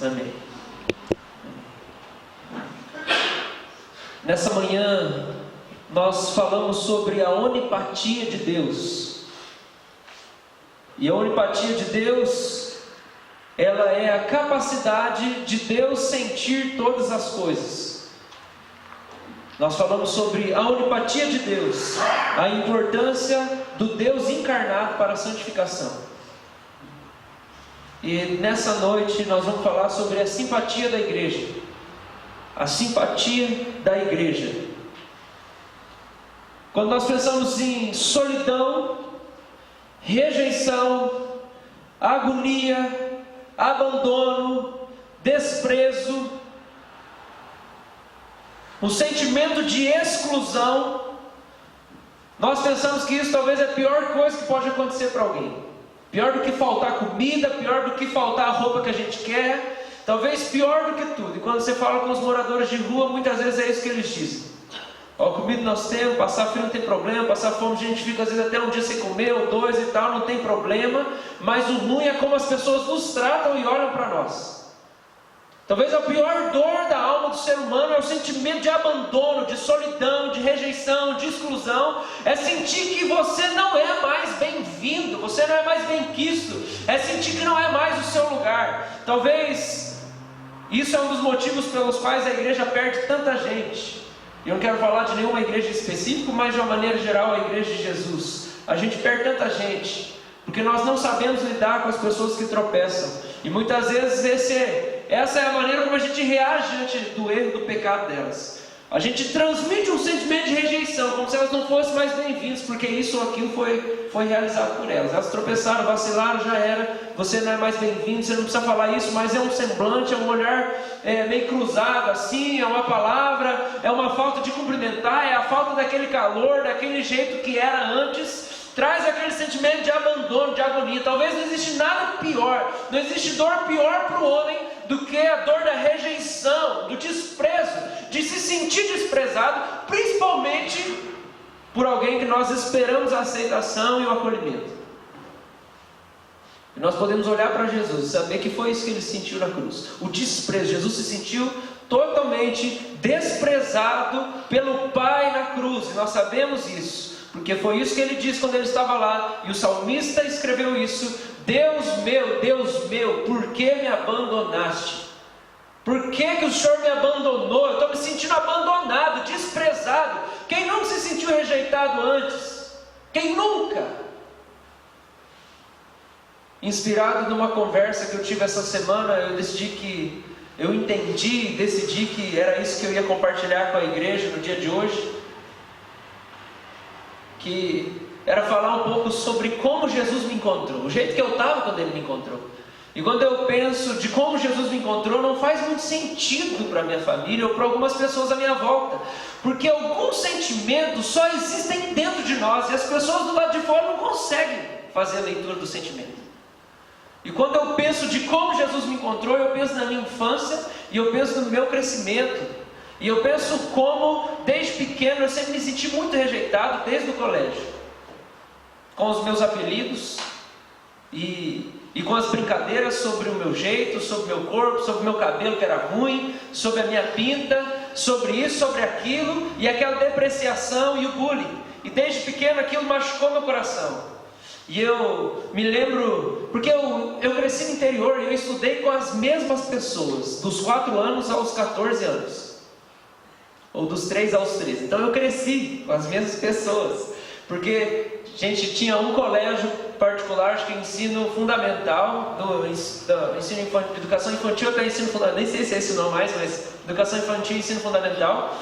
Amém. Nessa manhã, nós falamos sobre a onipatia de Deus. E a onipatia de Deus, ela é a capacidade de Deus sentir todas as coisas. Nós falamos sobre a onipatia de Deus, a importância do Deus encarnado para a santificação. E nessa noite nós vamos falar sobre a simpatia da igreja. A simpatia da igreja. Quando nós pensamos em solidão, rejeição, agonia, abandono, desprezo, um sentimento de exclusão, nós pensamos que isso talvez é a pior coisa que pode acontecer para alguém. Pior do que faltar comida, pior do que faltar a roupa que a gente quer, talvez pior do que tudo. E quando você fala com os moradores de rua, muitas vezes é isso que eles dizem. Ó, comida nós temos, passar frio não tem problema, passar fome a gente fica às vezes até um dia sem comer, ou dois e tal, não tem problema. Mas o ruim é como as pessoas nos tratam e olham para nós. Talvez a pior dor da alma do ser humano é o sentimento de abandono, de solidão, de rejeição, de exclusão. É sentir que você não é mais bem-vindo, você não é mais bem-quisto. É sentir que não é mais o seu lugar. Talvez isso é um dos motivos pelos quais a igreja perde tanta gente. Eu não quero falar de nenhuma igreja específica, mas de uma maneira geral a igreja de Jesus. A gente perde tanta gente porque nós não sabemos lidar com as pessoas que tropeçam. E muitas vezes essa é a maneira como a gente reage diante do erro, do pecado delas. A gente transmite um sentimento de rejeição, como se elas não fossem mais bem-vindas, porque isso ou aquilo foi realizado por elas. Elas tropeçaram, vacilaram, já era. Você não é mais bem-vindo, você não precisa falar isso, mas é um semblante, é um olhar meio cruzado assim, é uma palavra, é uma falta de cumprimentar, é a falta daquele calor, daquele jeito que era antes. Traz aquele sentimento de abandono, de agonia. Talvez não existe nada pior, não existe dor pior para o homem do que a dor da rejeição, do desprezo, de se sentir desprezado, principalmente por alguém que nós esperamos a aceitação e o acolhimento. E nós podemos olhar para Jesus e saber que foi isso que ele sentiu na cruz, o desprezo. Jesus se sentiu totalmente desprezado pelo Pai na cruz, e nós sabemos isso, porque foi isso que ele disse quando ele estava lá, e o salmista escreveu isso: Deus meu, por que me abandonaste? Por que o Senhor me abandonou? Eu estou me sentindo abandonado, desprezado. Quem nunca se sentiu rejeitado antes? Quem nunca? Inspirado numa conversa que eu tive essa semana, eu decidi que era isso que eu ia compartilhar com a igreja no dia de hoje, que era falar um pouco sobre como Jesus me encontrou, o jeito que eu estava quando Ele me encontrou. E quando eu penso de como Jesus me encontrou, não faz muito sentido para a minha família ou para algumas pessoas à minha volta, porque alguns sentimentos só existem dentro de nós, e as pessoas do lado de fora não conseguem fazer a leitura do sentimento. E quando eu penso de como Jesus me encontrou, eu penso na minha infância, e eu penso no meu crescimento, e eu penso como desde pequeno eu sempre me senti muito rejeitado, desde o colégio, com os meus apelidos e com as brincadeiras sobre o meu jeito, sobre o meu corpo, sobre o meu cabelo que era ruim, sobre a minha pinta, sobre isso, sobre aquilo, e aquela depreciação e o bullying. E desde pequeno aquilo machucou meu coração. E eu me lembro, porque eu cresci no interior e eu estudei com as mesmas pessoas, dos 4 anos aos 14 anos. Ou dos 3 aos 13. Então eu cresci com as mesmas pessoas, porque a gente tinha um colégio particular, acho que ensino fundamental, educação infantil até ensino fundamental, nem sei se é esse o nome mais, mas educação infantil e ensino fundamental.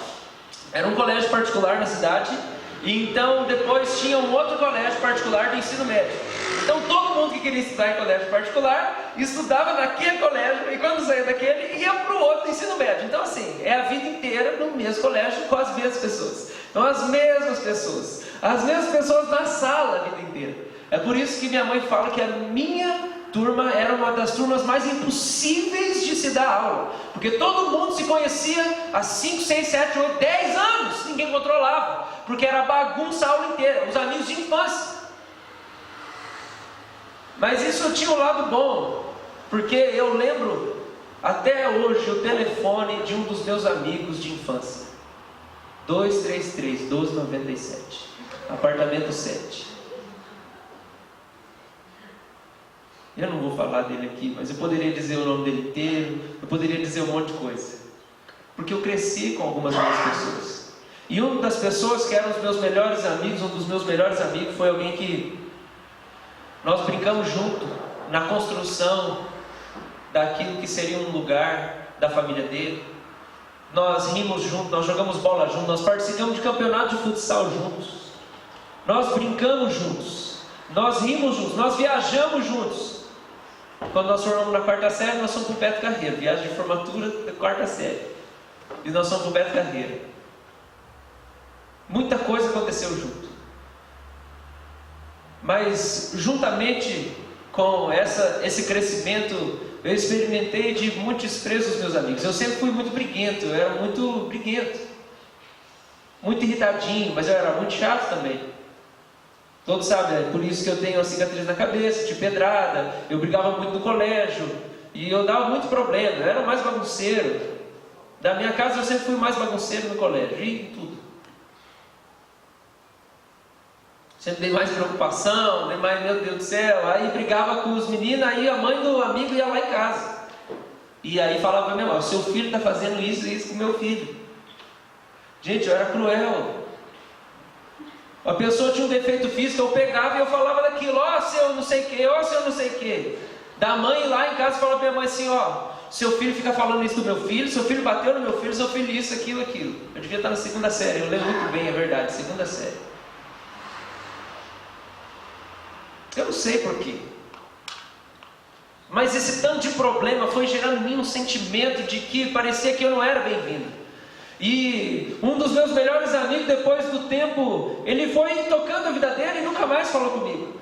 Era um colégio particular na cidade, e então depois tinha um outro colégio particular do ensino médio. Então todo mundo que queria estudar em colégio particular estudava naquele colégio, e quando saía daquele ia para o outro ensino médio. Então assim, é a vida inteira no mesmo colégio com as mesmas pessoas. Então as mesmas pessoas na sala a vida inteira. É por isso que minha mãe fala que a minha turma era uma das turmas mais impossíveis de se dar aula, porque todo mundo se conhecia há 5, 6, 7, 8, 10 anos, ninguém controlava, porque era bagunça a aula inteira, os amigos de infância. Mas isso tinha um lado bom, porque eu lembro até hoje o telefone de um dos meus amigos de infância. 233-1297, apartamento 7. Eu não vou falar dele aqui, mas eu poderia dizer o nome dele inteiro, eu poderia dizer um monte de coisa, porque eu cresci com algumas dessas pessoas. E uma das pessoas que eram os meus melhores amigos, um dos meus melhores amigos, foi alguém que nós brincamos junto na construção daquilo que seria um lugar da família dele. Nós rimos juntos, nós jogamos bola juntos, nós participamos de campeonato de futsal juntos, nós brincamos juntos, nós rimos juntos, nós viajamos juntos. Quando nós formamos na 4ª série, nós fomos para o Beto Carreiro, viagem de formatura da 4ª série, e nós fomos para o Beto Carreiro. Muita coisa aconteceu junto, mas juntamente com esse crescimento, eu experimentei de muito desprezo dos meus amigos. Eu sempre fui muito briguento, eu era muito briguento, muito irritadinho, mas eu era muito chato também. Todos sabem, é por isso que eu tenho uma cicatriz na cabeça, de pedrada. Eu brigava muito no colégio, e eu dava muito problema, eu era mais bagunceiro. Da minha casa eu sempre fui mais bagunceiro no colégio, e em tudo. Sempre dei mais preocupação, dei mais, meu Deus do céu. Aí brigava com os meninos, aí a mãe do amigo ia lá em casa. E aí falava para minha mãe: seu filho está fazendo isso e isso com meu filho. Gente, eu era cruel. A pessoa tinha um defeito físico, eu pegava e eu falava daquilo: ó, seu não sei o que, ó, seu não sei o que. Da mãe lá em casa falava para minha mãe assim: ó, seu filho fica falando isso do meu filho, seu filho bateu no meu filho, seu filho isso, aquilo, aquilo. Eu devia estar na 2ª série, eu lembro muito bem, é verdade, 2ª série. Eu não sei porquê, mas esse tanto de problema foi gerando em mim um sentimento de que parecia que eu não era bem-vindo. E um dos meus melhores amigos, depois do tempo, ele foi tocando a vida dele e nunca mais falou comigo.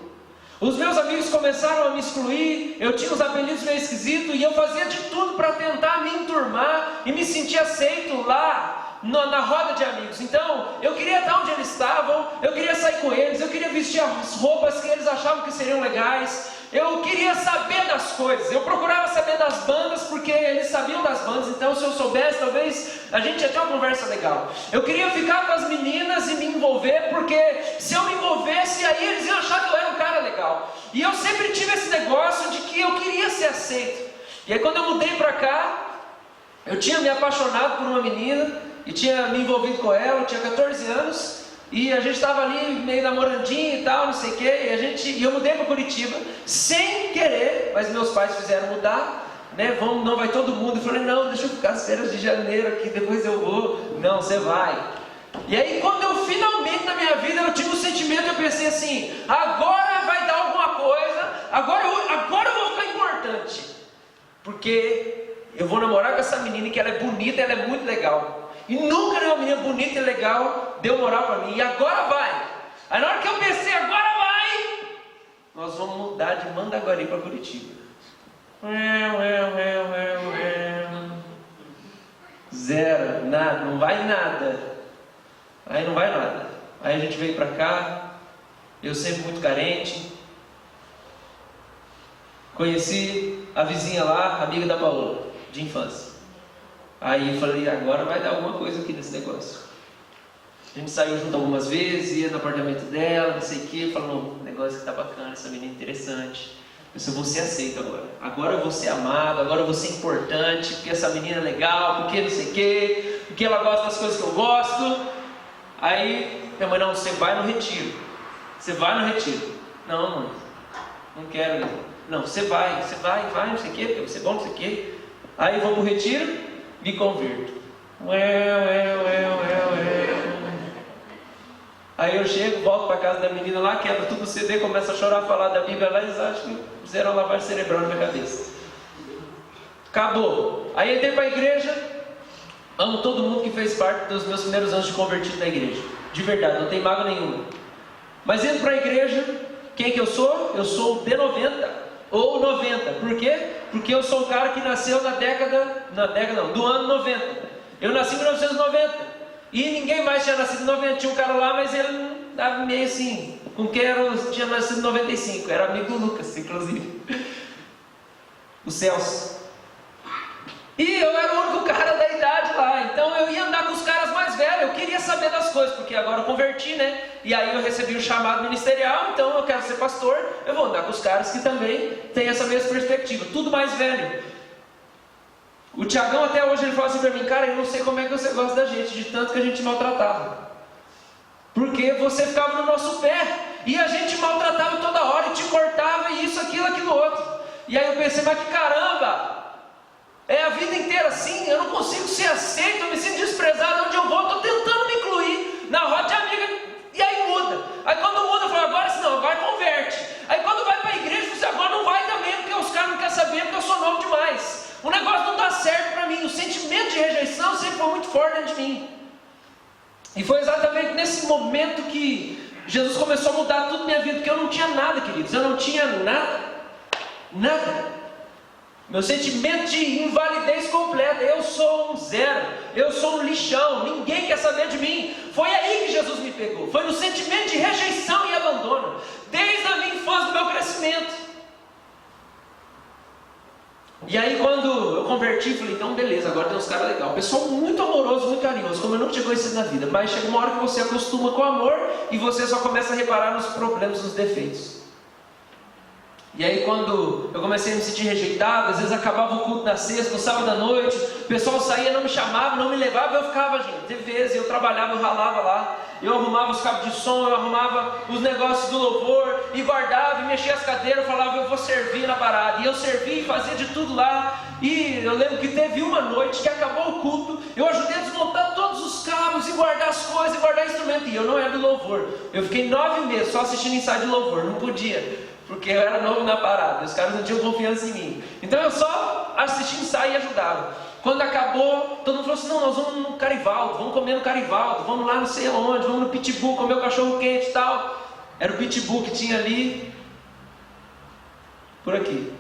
Os meus amigos começaram a me excluir, eu tinha uns apelidos meio esquisitos, e eu fazia de tudo para tentar me enturmar e me sentir aceito lá na roda de amigos. Então, eu queria estar onde eles estavam, eu queria sair com eles, eu queria vestir as roupas que eles achavam que seriam legais, eu queria saber das coisas, eu procurava saber das bandas, porque eles sabiam das bandas, então se eu soubesse, talvez a gente ia ter uma conversa legal. Eu queria ficar com as meninas e me envolver, porque se eu me envolvesse, aí eles iam achar que eu era um cara legal. E eu sempre tive esse negócio de que eu queria ser aceito. E aí quando eu mudei pra cá, eu tinha me apaixonado por uma menina, e tinha me envolvido com ela, eu tinha 14 anos, e a gente estava ali meio namorandinho e tal, não sei o que, e eu mudei para Curitiba, sem querer, mas meus pais fizeram mudar, né, não vai todo mundo. Eu falei: não, deixa eu ficar as férias de janeiro aqui, depois eu vou. Não, você vai. E aí quando eu finalmente na minha vida, eu tive um sentimento, eu pensei assim: agora vai dar alguma coisa, agora eu vou ficar importante, porque eu vou namorar com essa menina que ela é bonita, ela é muito legal. E nunca nenhuma menina bonita e legal deu moral para mim. E agora vai. Aí na hora que eu pensei, agora vai, nós vamos mudar de Mandaguari para Curitiba. Zero, nada, não vai nada. Aí não vai nada. Aí a gente veio para cá, eu sempre muito carente. Conheci a vizinha lá, amiga da Paola, de infância. Aí eu falei: agora vai dar alguma coisa aqui nesse negócio. A gente saiu junto algumas vezes, ia no apartamento dela, não sei o que, falou: um negócio que tá bacana, essa menina é interessante. Eu vou ser aceito agora. Agora eu vou ser amado, agora eu vou ser importante, porque essa menina é legal, porque não sei o que, porque ela gosta das coisas que eu gosto. Aí minha mãe: não, você vai no retiro. Você vai no retiro. Não, mãe, não quero ir. Não, você vai, não sei o que, porque você é bom, não sei o que. Aí vou pro retiro, me converto. Aí eu chego, volto para casa da menina lá, quebro tudo o CD, começo a chorar, falar da Bíblia lá, eles acham que fizeram uma lavagem cerebral na minha cabeça. Acabou. Aí entrei para a igreja, amo todo mundo que fez parte dos meus primeiros anos de convertido na igreja. De verdade, não tem mágoa nenhuma. Mas entro para a igreja, quem que eu sou? Eu sou o D90, ou 90. Por quê? Porque eu sou um cara que nasceu do ano 90. Eu nasci em 1990. E ninguém mais tinha nascido em 90. Tinha um cara lá, mas ele estava meio assim, com quem tinha nascido em 95. Era amigo do Lucas, inclusive. O Celso. saber das coisas, porque agora eu converti, né? E aí eu recebi um chamado ministerial, então eu quero ser pastor, eu vou andar com os caras que também têm essa mesma perspectiva, tudo mais velho. O Tiagão até hoje ele fala assim para mim: cara, eu não sei como é que você gosta da gente, de tanto que a gente maltratava. Porque você ficava no nosso pé, e a gente maltratava toda hora, e te cortava, e isso, aquilo, outro. E aí eu pensei: mas que caramba! É a vida inteira assim, eu não consigo ser aceito, eu me sinto desprezado onde eu vou, estou tentando me incluir na roda de amiga, e aí muda. Aí quando muda, eu falo: agora sim, não, agora converte. Aí quando vai para a igreja, você agora não vai também, porque os caras não querem saber, porque eu sou novo demais. O negócio não dá certo para mim, o sentimento de rejeição sempre foi muito forte dentro de mim. E foi exatamente nesse momento que Jesus começou a mudar tudo na minha vida, porque eu não tinha nada, queridos, eu não tinha nada. Meu sentimento de invalidez completa, eu sou um zero, eu sou um lixão, ninguém quer saber de mim. Foi aí que Jesus me pegou, foi no sentimento de rejeição e abandono, desde a minha infância, do meu crescimento. E aí quando eu converti, falei: então beleza, agora tem uns caras legais, pessoal muito amoroso, muito carinhoso, como eu nunca tinha conhecido na vida. Mas chega uma hora que você acostuma com o amor, e você só começa a reparar nos problemas, nos defeitos. E aí quando eu comecei a me sentir rejeitado, às vezes acabava o culto na sexta, no sábado à noite, o pessoal saía, não me chamava, não me levava, eu ficava, gente, teve vezes, eu trabalhava, eu ralava lá, eu arrumava os cabos de som, eu arrumava os negócios do louvor, e guardava, e mexia as cadeiras, eu falava: eu vou servir na parada, e eu servia e fazia de tudo lá. E eu lembro que teve uma noite que acabou o culto, eu ajudei a desmontar todos os cabos, e guardar as coisas, e guardar instrumento, e eu não era do louvor, eu fiquei 9 meses só assistindo ensaio de louvor, não podia, porque eu era novo na parada, os caras não tinham confiança em mim. Então eu só assistia ensaio e ajudava. Quando acabou, todo mundo falou assim: não, nós vamos no Carivaldo, vamos comer no Carivaldo, vamos lá não sei aonde, vamos no Pitbull comer o cachorro quente e tal. Era o Pitbull que tinha ali, por aqui.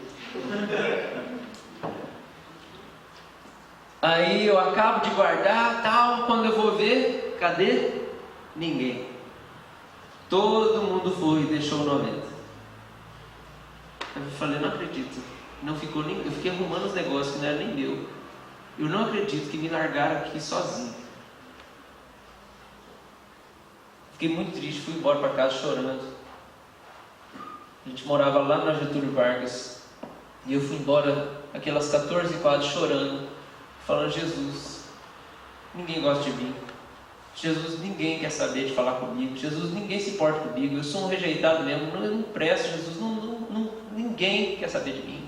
Aí eu acabo de guardar tal, quando eu vou ver, cadê? Ninguém. Todo mundo foi e deixou 90. Eu falei: não acredito, não ficou nem, eu fiquei arrumando os negócios que não era nem meu. Eu não acredito que me largaram aqui sozinho. Fiquei muito triste, fui embora para casa chorando. A gente morava lá na Getúlio Vargas, e eu fui embora aquelas 14h04 chorando, falando: Jesus, ninguém gosta de mim. Jesus, ninguém quer saber de falar comigo. Jesus, ninguém se importa comigo. Eu sou um rejeitado mesmo, eu não presto. Jesus, ninguém quer saber de mim.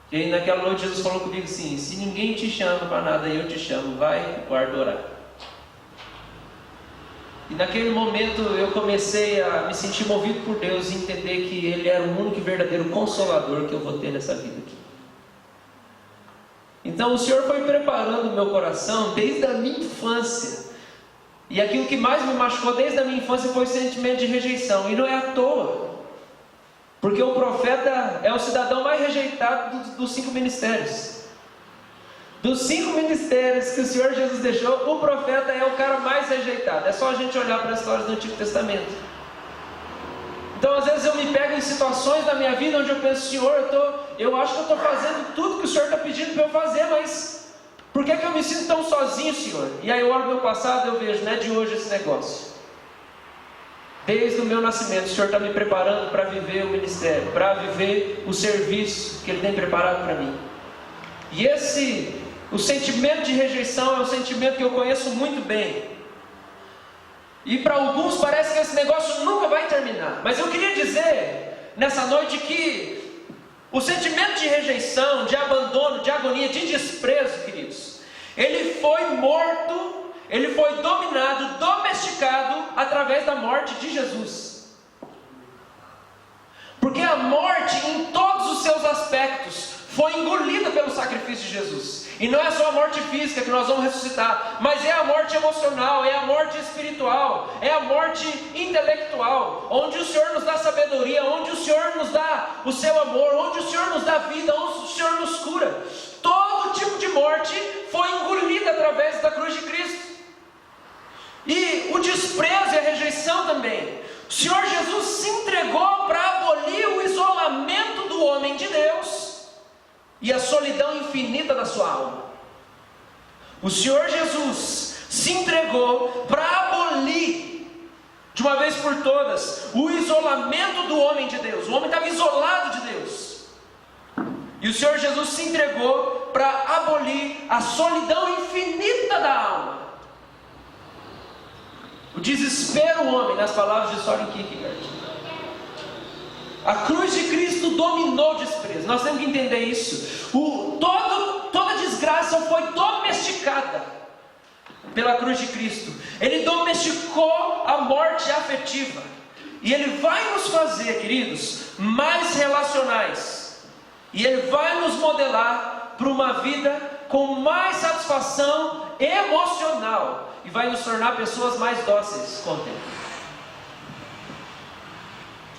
E aí naquela noite Jesus falou comigo assim: se ninguém te chama para nada, eu te chamo, vai para o quarto orar. E naquele momento eu comecei a me sentir movido por Deus e entender que Ele era o único e verdadeiro consolador que eu vou ter nessa vida aqui. Então o Senhor foi preparando o meu coração desde a minha infância. E aquilo que mais me machucou desde a minha infância foi o sentimento de rejeição. E não é à toa, porque o profeta é o cidadão mais rejeitado dos 5 ministérios. Dos 5 ministérios que o Senhor Jesus deixou, o profeta é o cara mais rejeitado. É só a gente olhar para as histórias do Antigo Testamento. Então às vezes eu me pego em situações da minha vida onde eu penso: Senhor, eu acho que eu estou fazendo tudo que o Senhor está pedindo para eu fazer, mas por que eu me sinto tão sozinho, Senhor? E aí eu olho meu passado e eu vejo, não é de hoje esse negócio. Desde o meu nascimento, o Senhor está me preparando para viver o ministério, para viver o serviço que Ele tem preparado para mim. E o sentimento de rejeição é um sentimento que eu conheço muito bem. E para alguns parece que esse negócio nunca vai terminar. Mas eu queria dizer nessa noite que o sentimento de rejeição, de abandono, de agonia, de desprezo, queridos, ele foi morto, ele foi dominado, domesticado através da morte de Jesus. Porque a morte, em todos os seus aspectos, foi engolida pelo sacrifício de Jesus. E não é só a morte física que nós vamos ressuscitar, mas é a morte emocional, é a morte espiritual, é a morte intelectual, onde o Senhor nos dá sabedoria, onde o Senhor nos dá o seu amor, onde o Senhor nos dá vida, onde o Senhor nos cura. Todo tipo de morte foi engolida através da cruz de Cristo. E o desprezo e a rejeição também. O Senhor Jesus se entregou para abolir o isolamento do homem de Deus e a solidão infinita da sua alma. O Senhor Jesus se entregou para abolir, de uma vez por todas, o isolamento do homem de Deus. O homem estava isolado de Deus. E o Senhor Jesus se entregou para abolir a solidão infinita da alma. O desespero do homem, nas palavras de Soren Kierkegaard. A cruz de Cristo dominou o desprezo. Nós temos que entender isso. Toda desgraça foi domesticada pela cruz de Cristo. Ele domesticou a morte afetiva. E Ele vai nos fazer, queridos, mais relacionais. E Ele vai nos modelar para uma vida com mais satisfação emocional. E vai nos tornar pessoas mais dóceis com o tempo.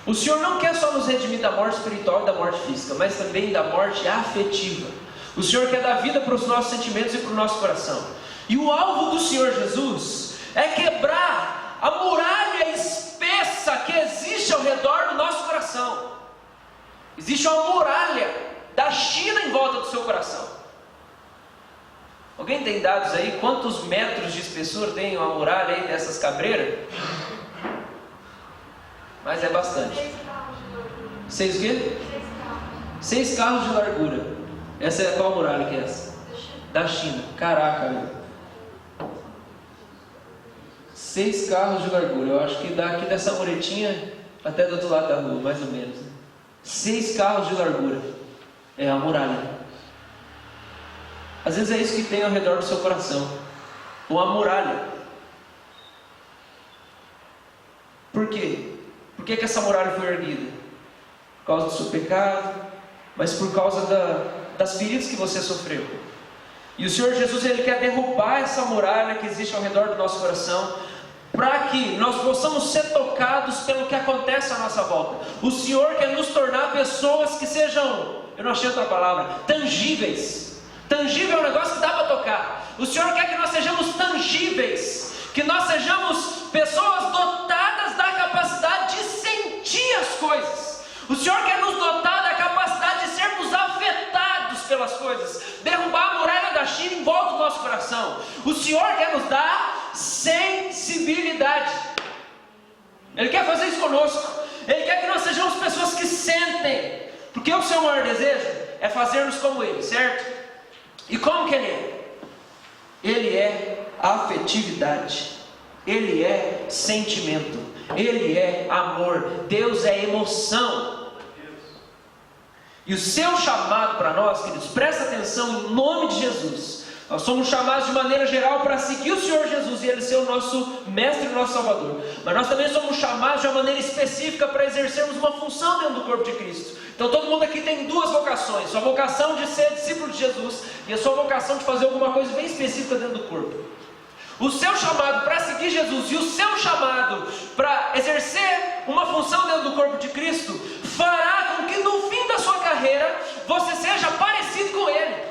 O Senhor não quer só nos redimir da morte espiritual e da morte física, mas também da morte afetiva. O Senhor quer dar vida para os nossos sentimentos e para o nosso coração. E o alvo do Senhor Jesus é quebrar a muralha espessa que existe ao redor do nosso coração. Existe uma muralha da China em volta do seu coração. Alguém tem dados aí? Quantos metros de espessura tem uma muralha aí dessas cabreiras? Mas é bastante. 6 o quê? 6 carros de largura. Essa é qual muralha que é essa? Da China. Caraca, meu. 6 carros de largura. Eu acho que daqui dessa muretinha até do outro lado da rua, mais ou menos. 6 carros de largura. É a muralha. Às vezes é isso que tem ao redor do seu coração. Uma muralha. Por quê? Por que essa muralha foi erguida? Por causa do seu pecado, mas por causa das feridas que você sofreu. E o Senhor Jesus, Ele quer derrubar essa muralha que existe ao redor do nosso coração, para que nós possamos ser tocados pelo que acontece à nossa volta. O Senhor quer nos tornar pessoas que sejam, eu não achei outra palavra, tangíveis. Tangível é um negócio que dá para tocar. O Senhor quer que nós sejamos tangíveis, que nós sejamos pessoas dotadas da capacidade de sentir as coisas. O Senhor quer nos dotar da capacidade de sermos afetados pelas coisas, derrubar a muralha da China em volta do nosso coração. O Senhor quer nos dar sensibilidade. Ele quer fazer isso conosco. Ele quer que nós sejamos pessoas que sentem, porque o seu maior desejo é fazermos como Ele, certo? E como que Ele é? Ele é afetividade. Ele é sentimento. Ele é amor. Deus é emoção. E o seu chamado para nós, queridos, presta atenção em nome de Jesus. Nós somos chamados de maneira geral para seguir o Senhor Jesus e Ele ser o nosso mestre e o nosso Salvador. Mas nós também somos chamados de uma maneira específica para exercermos uma função dentro do corpo de Cristo. Então todo mundo aqui tem 2 vocações. Sua vocação de ser discípulo de Jesus e a sua vocação de fazer alguma coisa bem específica dentro do corpo. O seu chamado para seguir Jesus e o seu chamado para exercer uma função dentro do corpo de Cristo fará com que no fim da sua carreira você seja parecido com Ele.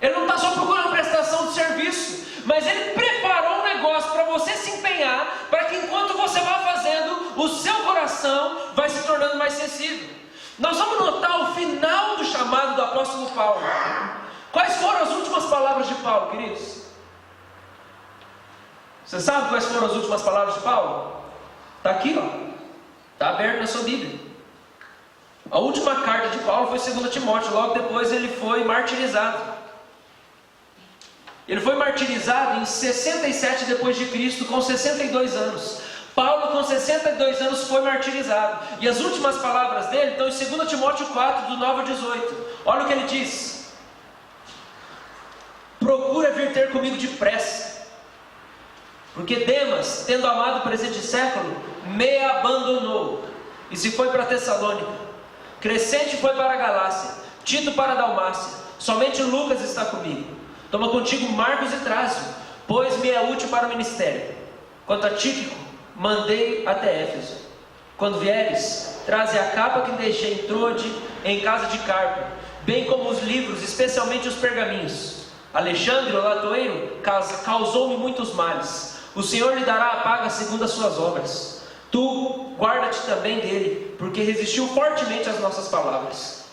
Ele não está só procurando prestação de serviço, mas Ele preparou um negócio para você se empenhar, para que enquanto você vai fazendo, o seu coração vai se tornando mais sensível. Nós vamos notar o final do chamado do apóstolo Paulo. Quais foram as últimas palavras de Paulo, queridos? Você sabe quais foram as últimas palavras de Paulo? Está aqui, ó. Está aberto na sua Bíblia. A última carta de Paulo foi 2 Timóteo. Logo depois ele foi martirizado. Ele foi martirizado em 67 depois de Cristo, com 62 anos. Paulo, com 62 anos, foi martirizado. E as últimas palavras dele estão em 2 Timóteo 4, do 9 ao 18. Olha o que ele diz: procura vir ter comigo depressa, porque Demas, tendo amado o presente século, me abandonou e se foi para Tessalônica. Crescente foi para a Galácia, Tito para a Dalmácia. Somente Lucas está comigo. Toma contigo Marcos e Trácio, pois me é útil para o ministério. Quanto a Tíquico, mandei até Éfeso. Quando vieres, traze a capa que deixei em Trode, em casa de Carpo, bem como os livros, especialmente os pergaminhos. Alexandre, o latoeiro, causou-me muitos males. O Senhor lhe dará a paga segundo as suas obras. Tu, guarda-te também dele, porque resistiu fortemente às nossas palavras.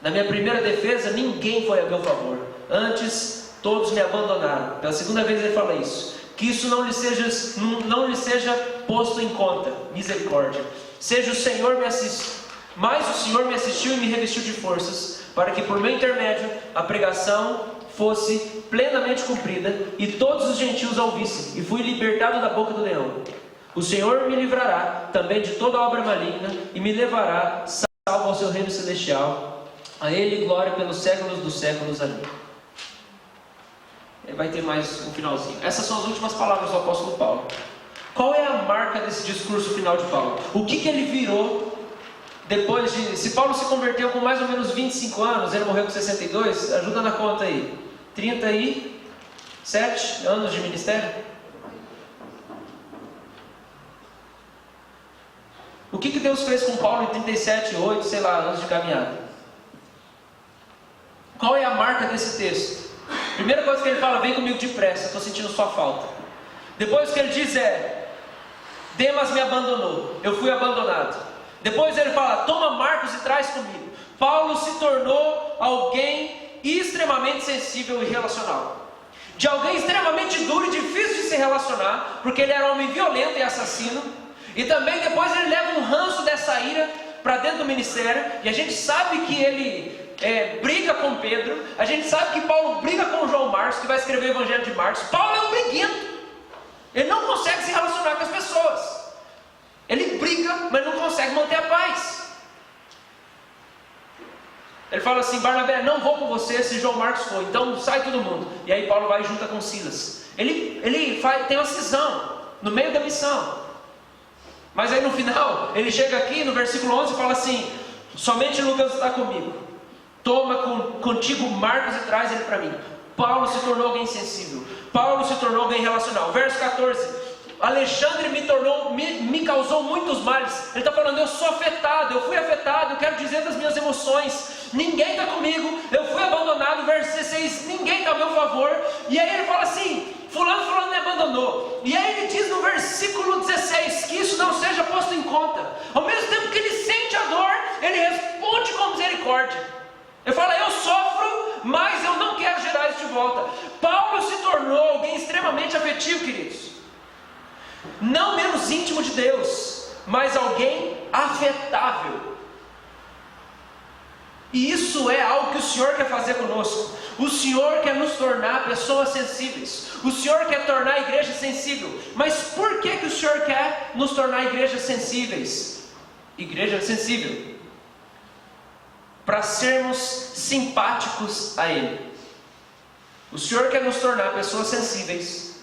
Na minha primeira defesa, ninguém foi a meu favor. Antes, todos me abandonaram. Pela segunda vez ele fala isso. Que isso não lhe seja posto em conta. Misericórdia. Seja o Senhor me assistir. Mas o Senhor me assistiu e me revestiu de forças, para que por meu intermédio a pregação fosse plenamente cumprida, e todos os gentios a ouvissem, e fui libertado da boca do leão. O Senhor me livrará também de toda obra maligna, e me levará salvo ao seu reino celestial. A Ele glória pelos séculos dos séculos. Amém. Vai ter mais um finalzinho. Essas são as últimas palavras do apóstolo Paulo. Qual é a marca desse discurso final de Paulo? O que ele virou depois de... Se Paulo se converteu com mais ou menos 25 anos, ele morreu com 62, ajuda na conta aí. 37 anos de ministério? O que Deus fez com Paulo em 37, 8, sei lá, anos de caminhada? Qual é a marca desse texto? Primeira coisa que ele fala: vem comigo depressa, estou sentindo sua falta. Depois o que ele diz é: Demas me abandonou, eu fui abandonado. Depois ele fala: toma Marcos e traz comigo. Paulo se tornou alguém extremamente sensível e relacional. De alguém extremamente duro e difícil de se relacionar, porque ele era um homem violento e assassino. E também depois ele leva um ranço dessa ira para dentro do ministério. E a gente sabe que ele briga com Pedro. A gente sabe que Paulo briga com João Marcos, que vai escrever o Evangelho de Marcos. Paulo é um briguento. Ele não consegue se relacionar com as pessoas. Ele briga, mas não consegue manter a paz. Ele fala assim: Barnabé, não vou com você se João Marcos for, então sai todo mundo. E aí Paulo vai e junta com Silas. Ele tem uma cisão no meio da missão. Mas aí no final, ele chega aqui no versículo 11 e fala assim: somente Lucas está comigo. Toma contigo Marcos e traz ele para mim. Paulo se tornou alguém sensível. Paulo se tornou alguém relacional. Verso 14: Alexandre me causou muitos males. Ele está falando: eu sou afetado, eu fui afetado, eu quero dizer das minhas emoções. Ninguém está comigo, eu fui abandonado. Verso 16: ninguém está a meu favor. E aí ele fala assim: fulano me abandonou. E aí ele diz no versículo 16 que isso não seja posto em conta. Ao mesmo tempo que ele sente a dor, ele responde com misericórdia. Ele fala: eu sofro, mas eu não quero gerar isso de volta. Paulo se tornou alguém extremamente afetivo, queridos. Não menos íntimo de Deus, mas alguém afetável. E isso é algo que o Senhor quer fazer conosco. O Senhor quer nos tornar pessoas sensíveis. O Senhor quer tornar a igreja sensível. Mas por que o Senhor quer nos tornar igrejas sensíveis? Igreja sensível para sermos simpáticos a Ele. O Senhor quer nos tornar pessoas sensíveis,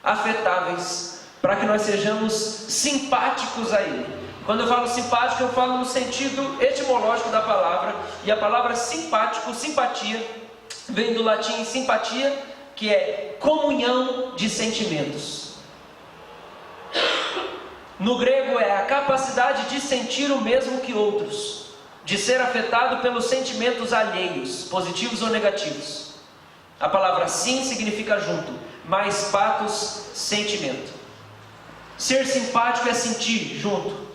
afetáveis, para que nós sejamos simpáticos a Ele. Quando eu falo simpático, eu falo no sentido etimológico da palavra. E a palavra simpático, simpatia, vem do latim simpatia, que é comunhão de sentimentos. No grego é a capacidade de sentir o mesmo que outros, de ser afetado pelos sentimentos alheios, positivos ou negativos. A palavra sim significa junto, mais patos, sentimento. Ser simpático é sentir junto.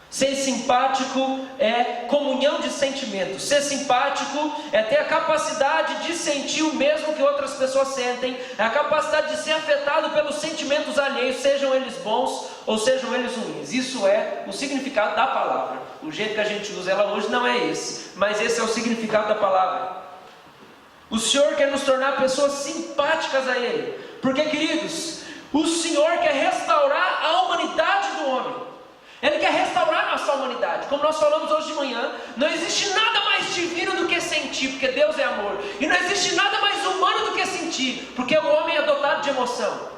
Ser simpático é comunhão de sentimentos. Ser simpático é ter a capacidade de sentir o mesmo que outras pessoas sentem. É a capacidade de ser afetado pelos sentimentos alheios, sejam eles bons ou sejam eles ruins. Isso é o significado da palavra. O jeito que a gente usa ela hoje não é esse, mas esse é o significado da palavra. O Senhor quer nos tornar pessoas simpáticas a Ele, porque, queridos, o Senhor quer restaurar a humanidade do homem. Ele quer restaurar a nossa humanidade. Como nós falamos hoje de manhã, não existe nada mais divino do que sentir, porque Deus é amor. E não existe nada mais humano do que sentir, porque o homem é dotado de emoção.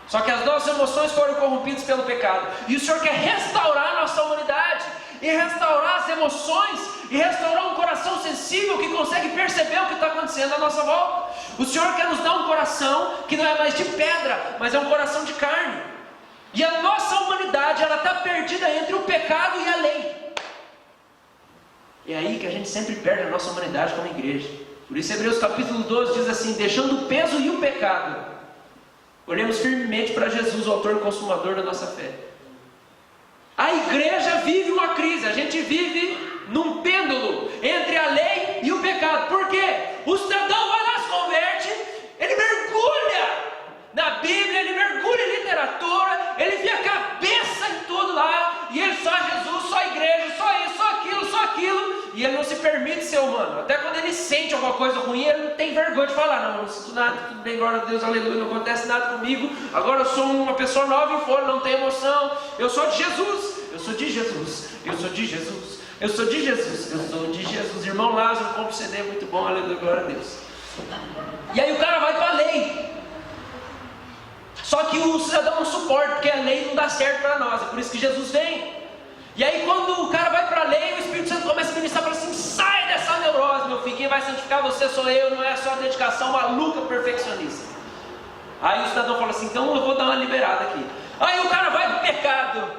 Só que as nossas emoções foram corrompidas pelo pecado. E o Senhor quer restaurar a nossa humanidade, e restaurar as emoções, e restaurar um coração sensível que consegue perceber o que está acontecendo à nossa volta. O Senhor quer nos dar um coração que não é mais de pedra, mas é um coração de carne. E a nossa humanidade, ela está perdida entre o pecado e a lei. É aí que a gente sempre perde a nossa humanidade como igreja. Por isso Hebreus capítulo 12 diz assim: deixando o peso e o pecado, olhemos firmemente para Jesus, o autor e consumador da nossa fé. A igreja vive uma crise. A gente vive num pêndulo entre a lei e o pecado. Por quê? O cidadão vai lá, se converte, ele sente alguma coisa ruim, ele não tem vergonha de falar, não sinto nada, tudo bem, glória a Deus, aleluia, não acontece nada comigo, agora eu sou uma pessoa nova em fora, não tenho emoção, eu sou de Jesus, eu sou de Jesus, eu sou de Jesus, eu sou de Jesus, eu sou de Jesus. Irmão Lázaro, compra o CD, muito bom, aleluia, glória a Deus. E aí o cara vai para a lei. Só que o cidadão não suporta, porque a lei não dá certo para nós, é por isso que Jesus vem. E aí quando o cara vai para a lei, o Espírito Santo começa a ministrar para assim: sai dessa neurose, meu filho, quem vai santificar você sou eu, não é só a dedicação maluca perfeccionista. Aí o cidadão fala assim: então eu vou dar uma liberada aqui. Aí o cara vai pro pecado,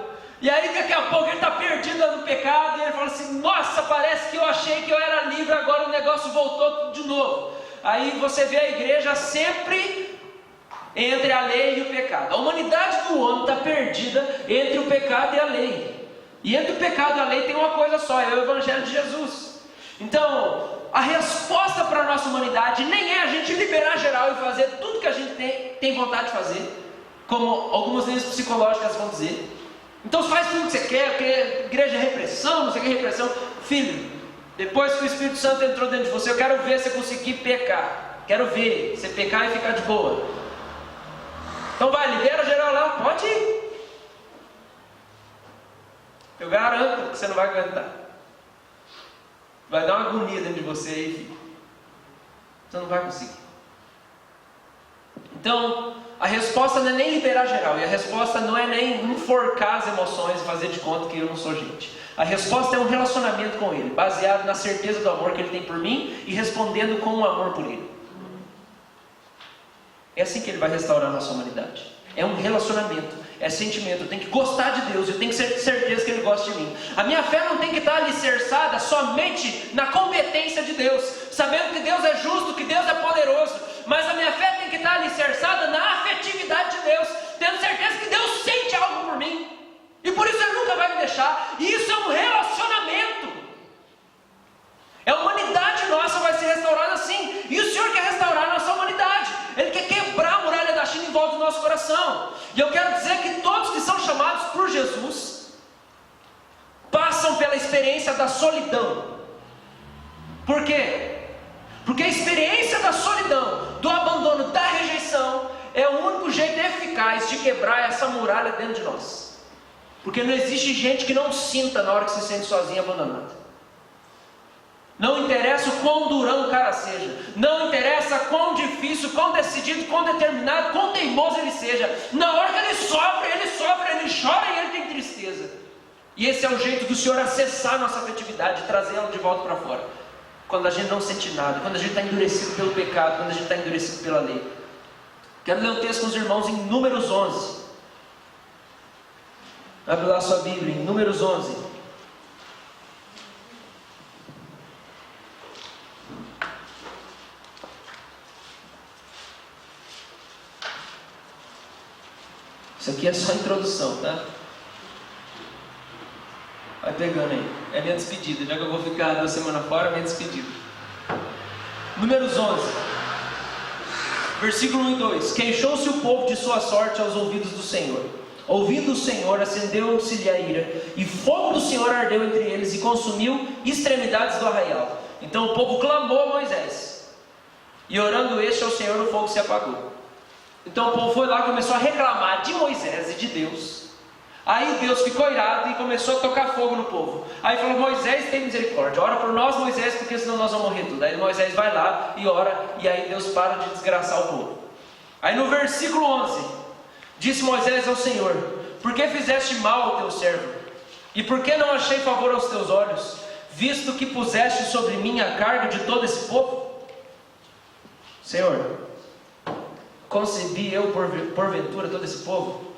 e aí daqui a pouco ele está perdido no pecado, e ele fala assim: nossa, parece que eu achei que eu era livre, agora o negócio voltou tudo de novo. Aí você vê a igreja sempre entre a lei e o pecado. A humanidade do homem está perdida entre o pecado e a lei. E entre o pecado e a lei tem uma coisa só, é o Evangelho de Jesus. Então, a resposta para a nossa humanidade nem é a gente liberar geral e fazer tudo que a gente tem vontade de fazer, como algumas linhas psicológicas vão dizer. Então faz tudo o que você quer, porque igreja é repressão, não sei o que é repressão. Filho, depois que o Espírito Santo entrou dentro de você, eu quero ver você conseguir pecar. Quero ver você pecar e ficar de boa. Então vai, libera geral lá, pode ir. Eu garanto que você não vai aguentar. Vai dar uma agonia dentro de você aí, filho. Você não vai conseguir. Então, a resposta não é nem liberar geral. E a resposta não é nem enforcar as emoções e fazer de conta que eu não sou gente. A resposta é um relacionamento com Ele, baseado na certeza do amor que Ele tem por mim e respondendo com um amor por Ele. É assim que Ele vai restaurar a nossa humanidade. É um relacionamento, é sentimento. Eu tenho que gostar de Deus, eu tenho que ter certeza que Ele gosta de mim. A minha fé não tem que estar alicerçada somente na competência de Deus, sabendo que Deus é justo, que Deus é poderoso. Mas a minha fé tem que estar alicerçada na afetividade de Deus, tendo certeza que Deus sente algo por mim, e por isso Ele nunca vai me deixar. E isso é um relacionamento. A humanidade nossa vai ser restaurada assim. E o Senhor quer restaurar a nossa humanidade. Ele quer quebrar a muralha da China em volta do nosso coração. E eu quero dizer que todos que são chamados por Jesus passam pela experiência da solidão. Por quê? Porque a experiência da solidão, do abandono, da rejeição, é o único jeito eficaz de quebrar essa muralha dentro de nós. Porque não existe gente que não sinta na hora que se sente sozinho e abandonado. Não interessa o quão durão o cara seja, não interessa quão difícil, quão decidido, quão determinado, quão teimoso ele seja. Na hora que ele sofre, ele chora e ele tem tristeza. E esse é o jeito do Senhor acessar a nossa afetividade, trazer ela de volta para fora. Quando a gente não sente nada, quando a gente está endurecido pelo pecado, quando a gente está endurecido pela lei. Quero ler um texto com os irmãos em Números 11. Abre lá a sua Bíblia, em Números 11. Isso aqui é só a introdução, tá? Vai pegando aí. É minha despedida. Já que eu vou ficar 2 semanas fora, é minha despedida. Números 11. Versículo 1 e 2. Queixou-se o povo de sua sorte aos ouvidos do Senhor. Ouvindo o Senhor, acendeu-se-lhe a ira, e fogo do Senhor ardeu entre eles, e consumiu extremidades do arraial. Então o povo clamou a Moisés. E orando este ao Senhor, o fogo se apagou. Então o povo foi lá e começou a reclamar de Moisés e de Deus. Aí Deus ficou irado e começou a tocar fogo no povo. Aí falou: Moisés, tem misericórdia, ora por nós, Moisés, porque senão nós vamos morrer tudo. Aí Moisés vai lá e ora, e aí Deus para de desgraçar o povo. Aí no versículo 11, disse Moisés ao Senhor: por que fizeste mal ao teu servo? E por que não achei favor aos teus olhos, visto que puseste sobre mim a carga de todo esse povo? Senhor, concebi eu porventura todo esse povo?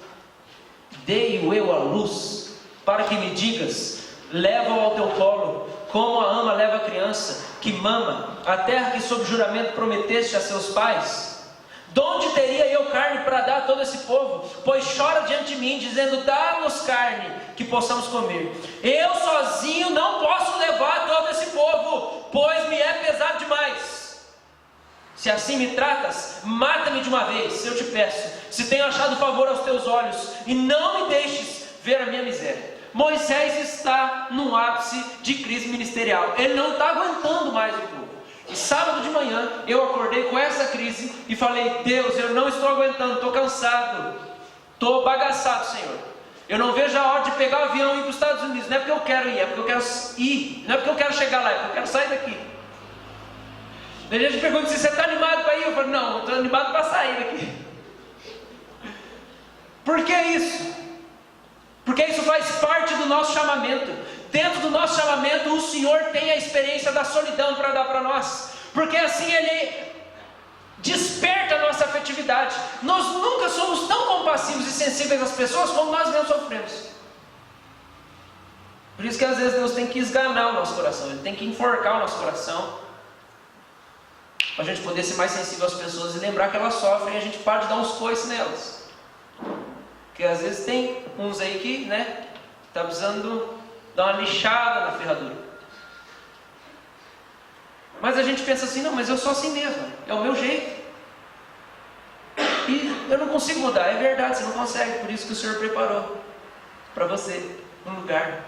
Dei-o eu à luz, para que me digas: leva-o ao teu colo, como a ama leva a criança, que mama, a terra que sob juramento prometeste a seus pais? De onde teria eu carne para dar a todo esse povo? Pois chora diante de mim, dizendo: dá-nos carne, que possamos comer. Eu sozinho não posso levar todo esse povo, pois me é pesado demais. Se assim me tratas, mata-me de uma vez, eu te peço, se tenho achado favor aos teus olhos, e não me deixes ver a minha miséria. Moisés está num ápice de crise ministerial. Ele não está aguentando mais o povo. E sábado de manhã eu acordei com essa crise e falei: Deus, eu não estou aguentando, estou cansado, estou bagaçado, Senhor. Eu não vejo a hora de pegar o avião e ir para os Estados Unidos. Não é porque eu quero ir, é porque eu quero ir. Não é porque eu quero chegar lá, é porque eu quero sair daqui. Daí a gente pergunta se você está animado para ir. Eu falei: não, eu estou animado para sair daqui. Por que isso? Porque isso faz parte do nosso chamamento. Dentro do nosso chamamento, o Senhor tem a experiência da solidão para dar para nós. Porque assim Ele desperta a nossa afetividade. Nós nunca somos tão compassivos e sensíveis às pessoas como nós mesmos sofremos. Por isso que às vezes Deus tem que esganar o nosso coração. Ele tem que enforcar o nosso coração, para a gente poder ser mais sensível às pessoas e lembrar que elas sofrem e a gente para de dar uns coices nelas. Porque às vezes tem uns aí que, está precisando dar uma lixada na ferradura. Mas a gente pensa assim: não, mas eu sou assim mesmo, é o meu jeito. E eu não consigo mudar. É verdade, você não consegue. Por isso que o Senhor preparou para você um lugar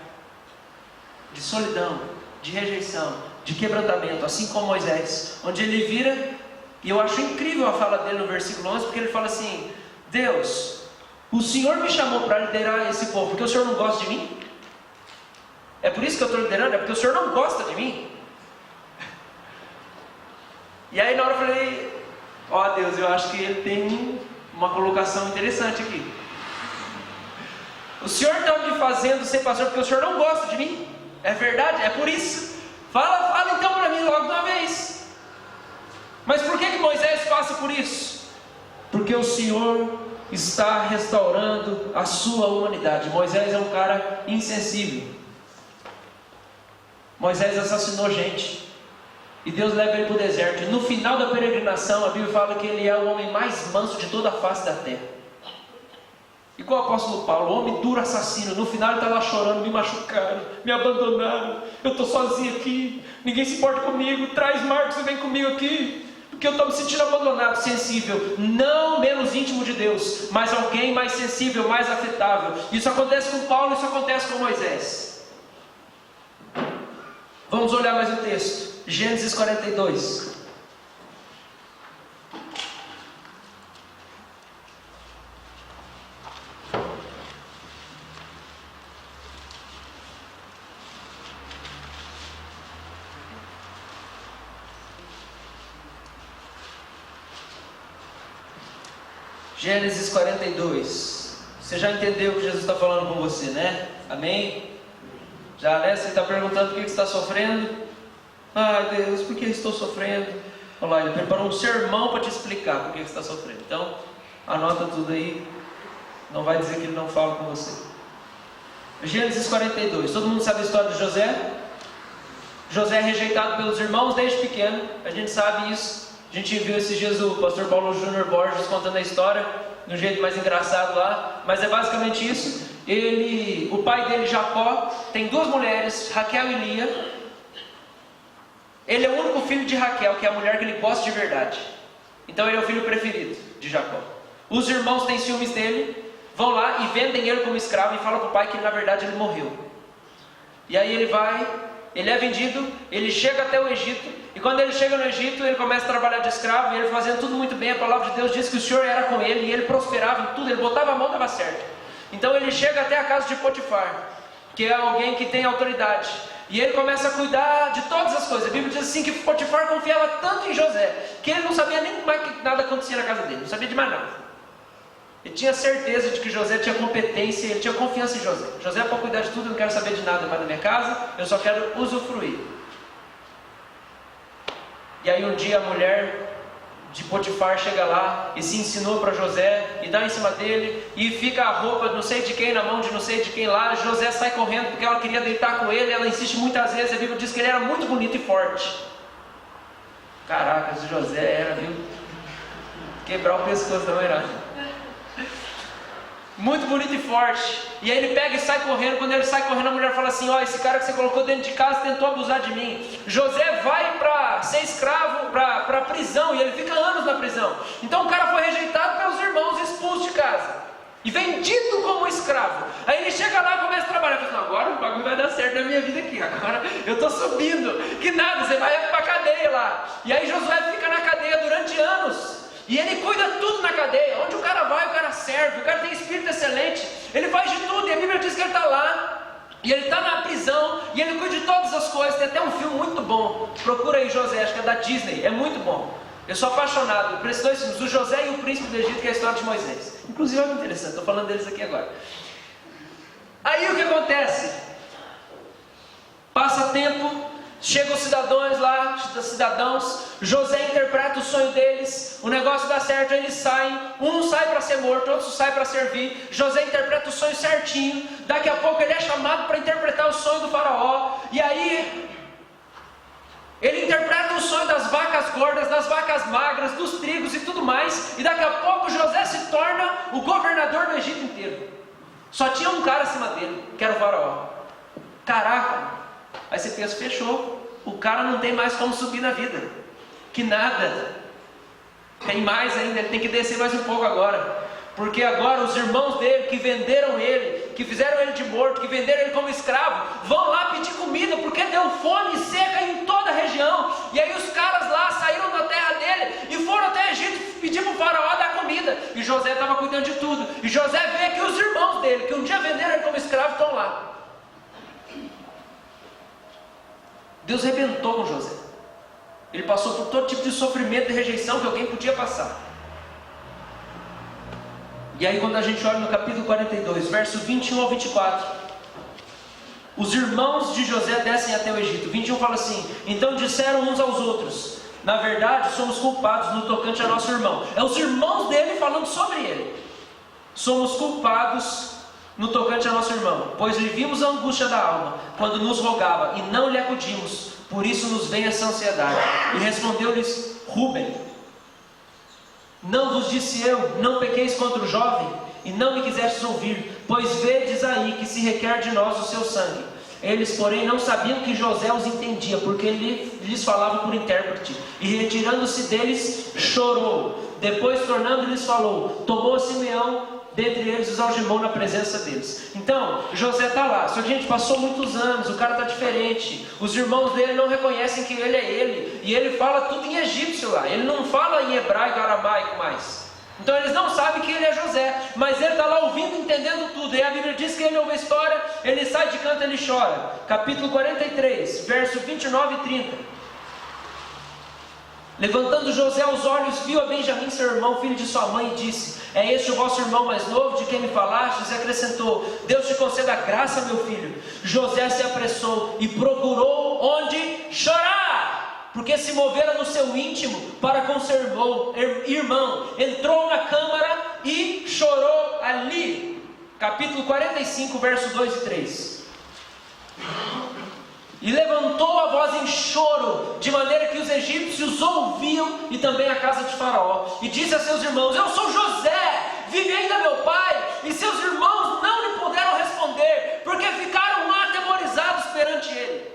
de solidão, de rejeição, de quebrantamento, assim como Moisés, onde ele vira, e eu acho incrível a fala dele no versículo 11, porque ele fala assim: Deus, o Senhor me chamou para liderar esse povo porque o Senhor não gosta de mim? É por isso que eu estou liderando? É porque o Senhor não gosta de mim? E aí na hora eu falei: ó Deus, eu acho que ele tem uma colocação interessante aqui. O Senhor está me fazendo ser pastor porque o Senhor não gosta de mim? É verdade? É por isso? Fala então para mim logo de uma vez. Mas por que Moisés passa por isso? Porque o Senhor está restaurando a sua humanidade. Moisés é um cara insensível. Moisés assassinou gente. E Deus leva ele para o deserto. E no final da peregrinação, a Bíblia fala que ele é o homem mais manso de toda a face da terra. Igual o apóstolo Paulo, o homem duro, assassino. No final ele está lá chorando: me machucaram, me abandonaram, eu estou sozinho aqui, ninguém se importa comigo, traz Marcos e vem comigo aqui, porque eu estou me sentindo abandonado. Sensível, não menos íntimo de Deus, mas alguém mais sensível, mais afetável. Isso acontece com Paulo, isso acontece com Moisés. Vamos olhar mais o texto. Gênesis 42. Gênesis 42. Você já entendeu o que Jesus está falando com você, né? Amém? Já, né? Você está perguntando por que você está sofrendo? Ai Deus, por que eu estou sofrendo? Olha lá, ele preparou um sermão para te explicar por que você está sofrendo. Então, anota tudo aí. Não vai dizer que ele não fala com você. Gênesis 42. Todo mundo sabe a história de José? José é rejeitado pelos irmãos desde pequeno. A gente sabe isso. A gente viu esses dias o pastor Paulo Júnior Borges contando a história de um jeito mais engraçado lá. Mas é basicamente isso. O pai dele, Jacó, tem duas mulheres, Raquel e Lia. Ele é o único filho de Raquel, que é a mulher que ele gosta de verdade. Então ele é o filho preferido de Jacó. Os irmãos têm ciúmes dele, vão lá e vendem ele como escravo e falam para o pai que na verdade ele morreu. E aí ele é vendido, ele chega até o Egito, e quando ele chega no Egito, ele começa a trabalhar de escravo, e ele fazendo tudo muito bem. A palavra de Deus diz que o Senhor era com ele, e ele prosperava em tudo, ele botava a mão e dava certo. Então ele chega até a casa de Potifar, que é alguém que tem autoridade. E ele começa a cuidar de todas as coisas. A Bíblia diz assim que Potifar confiava tanto em José, que ele não sabia nem mais que nada acontecia na casa dele, não sabia de mais nada. Ele tinha certeza de que José tinha competência, ele tinha confiança em José. José pode cuidar de tudo, eu não quero saber de nada mais na minha casa, eu só quero usufruir. E aí um dia a mulher de Potifar chega lá e se ensinou para José e dá em cima dele e fica a roupa não sei de quem na mão de não sei de quem lá. José sai correndo porque ela queria deitar com ele. Ela insiste muitas vezes. A Bíblia diz que ele era muito bonito e forte. Caraca, esse José era, viu? Quebrar o pescoço da mulher. Muito bonito e forte. E aí ele pega e sai correndo. Quando ele sai correndo, a mulher fala assim: ó, esse cara que você colocou dentro de casa tentou abusar de mim. José vai para ser escravo, para prisão, e ele fica anos na prisão. Então o cara foi rejeitado pelos irmãos, expulso de casa. e vendido como escravo. Aí ele chega lá e começa a trabalhar, fala, agora o bagulho vai dar certo na minha vida aqui, agora eu estou subindo, que nada, você vai para a cadeia lá. E aí Josué fica na cadeia durante anos, e ele cuida tudo na cadeia, onde o cara vai, o cara serve, o cara tem espírito excelente, ele faz de tudo, e a Bíblia diz que ele está lá, e ele está na prisão, e ele cuida de todas as coisas. Tem até um filme muito bom, procura aí José, acho que é da Disney, é muito bom. Eu sou apaixonado por esses dois filmes, o José e o Príncipe do Egito, que é a história de Moisés. Inclusive é muito interessante, estou falando deles aqui agora. Aí o que acontece? Passa tempo, chegam os cidadãos, José interpreta o sonho deles, o negócio dá certo, eles saem, um sai para ser morto, outro sai para servir, José interpreta o sonho certinho, daqui a pouco ele é chamado para interpretar o sonho do faraó, e aí ele interpreta o sonho das vacas gordas, das vacas magras, dos trigos e tudo mais, e daqui a pouco José se torna o governador do Egito inteiro. Só tinha um cara acima dele, que era o faraó. Caraca! Aí você pensa, fechou, o cara não tem mais como subir na vida, que nada, tem mais ainda, ele tem que descer mais um pouco agora, porque agora os irmãos dele, que venderam ele, que fizeram ele de morto, que venderam ele como escravo, vão lá pedir comida, porque deu fome seca em toda a região, e aí os caras lá saíram da terra dele, e foram até o Egito pedir para o faraó dar comida, e José estava cuidando de tudo, e José vê que os irmãos dele, que um dia venderam ele como escravo, estão lá. Deus rebentou com José. Ele passou por todo tipo de sofrimento e rejeição que alguém podia passar. E aí quando a gente olha no capítulo 42, verso 21 ao 24, os irmãos de José descem até o Egito. 21 fala assim: então disseram uns aos outros, na verdade somos culpados no tocante a nosso irmão. É os irmãos dele falando sobre ele. Somos culpados no tocante a nosso irmão, pois lhe vimos a angústia da alma, quando nos rogava, e não lhe acudimos, por isso nos vem essa ansiedade. E respondeu-lhes Rúben: não vos disse eu, não pequeis contra o jovem, e não me quisestes ouvir, pois vedes aí que se requer de nós o seu sangue. Eles, porém, não sabiam que José os entendia, porque ele lhes falava por intérprete, e retirando-se deles, chorou. Depois, tornando-lhes, falou, tomou Simeão dentre eles, os algemou na presença deles. Então, José está lá, só que gente, passou muitos anos, o cara está diferente, os irmãos dele não reconhecem que ele é ele, e ele fala tudo em egípcio lá, ele não fala em hebraico, aramaico mais. Então eles não sabem que ele é José, mas ele está lá ouvindo, entendendo tudo, e a Bíblia diz que ele ouve a história, ele sai de canto, ele chora. Capítulo 43, verso 29 e 30. Levantando José os olhos, viu a Benjamim, seu irmão, filho de sua mãe, e disse, é este o vosso irmão mais novo, de quem me falastes? E acrescentou, Deus te conceda graça, meu filho. José se apressou e procurou onde chorar, porque se movera no seu íntimo para com seu irmão. Entrou na câmara e chorou ali. Capítulo 45, versos 2 e 3. E levantou a voz em choro, de maneira que os egípcios ouviam, e também a casa de Faraó. E disse a seus irmãos, eu sou José, vive ainda meu pai? E seus irmãos não lhe puderam responder, porque ficaram atemorizados perante ele.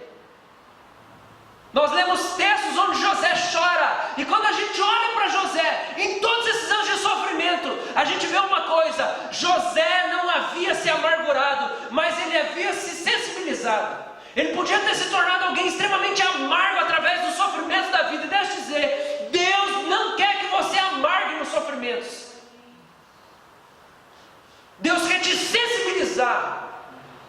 Nós lemos textos onde José chora, e quando a gente olha para José, em todos esses anos de sofrimento, a gente vê uma coisa, José não havia se amargurado, mas ele havia se sensibilizado. Ele podia ter se tornado alguém extremamente amargo através dos sofrimentos da vida. E deixa eu dizer, Deus não quer que você amargue nos sofrimentos. Deus quer te sensibilizar.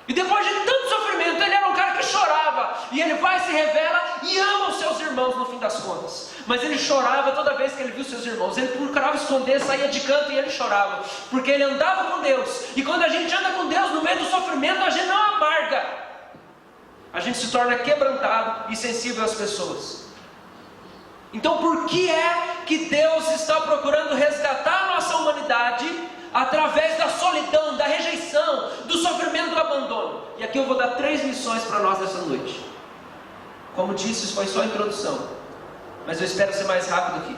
E depois de tanto sofrimento, ele era um cara que chorava. E ele vai, se revela e ama os seus irmãos no fim das contas. Mas ele chorava toda vez que ele viu seus irmãos. Ele procurava esconder, saía de canto e ele chorava. Porque ele andava com Deus. E quando a gente anda com Deus no meio do sofrimento, a gente não amarga. A gente se torna quebrantado e sensível às pessoas. Então por que é que Deus está procurando resgatar a nossa humanidade através da solidão, da rejeição, do sofrimento, do abandono? E aqui eu vou dar 3 lições para nós nessa noite. Como disse, isso foi só a introdução, mas eu espero ser mais rápido aqui.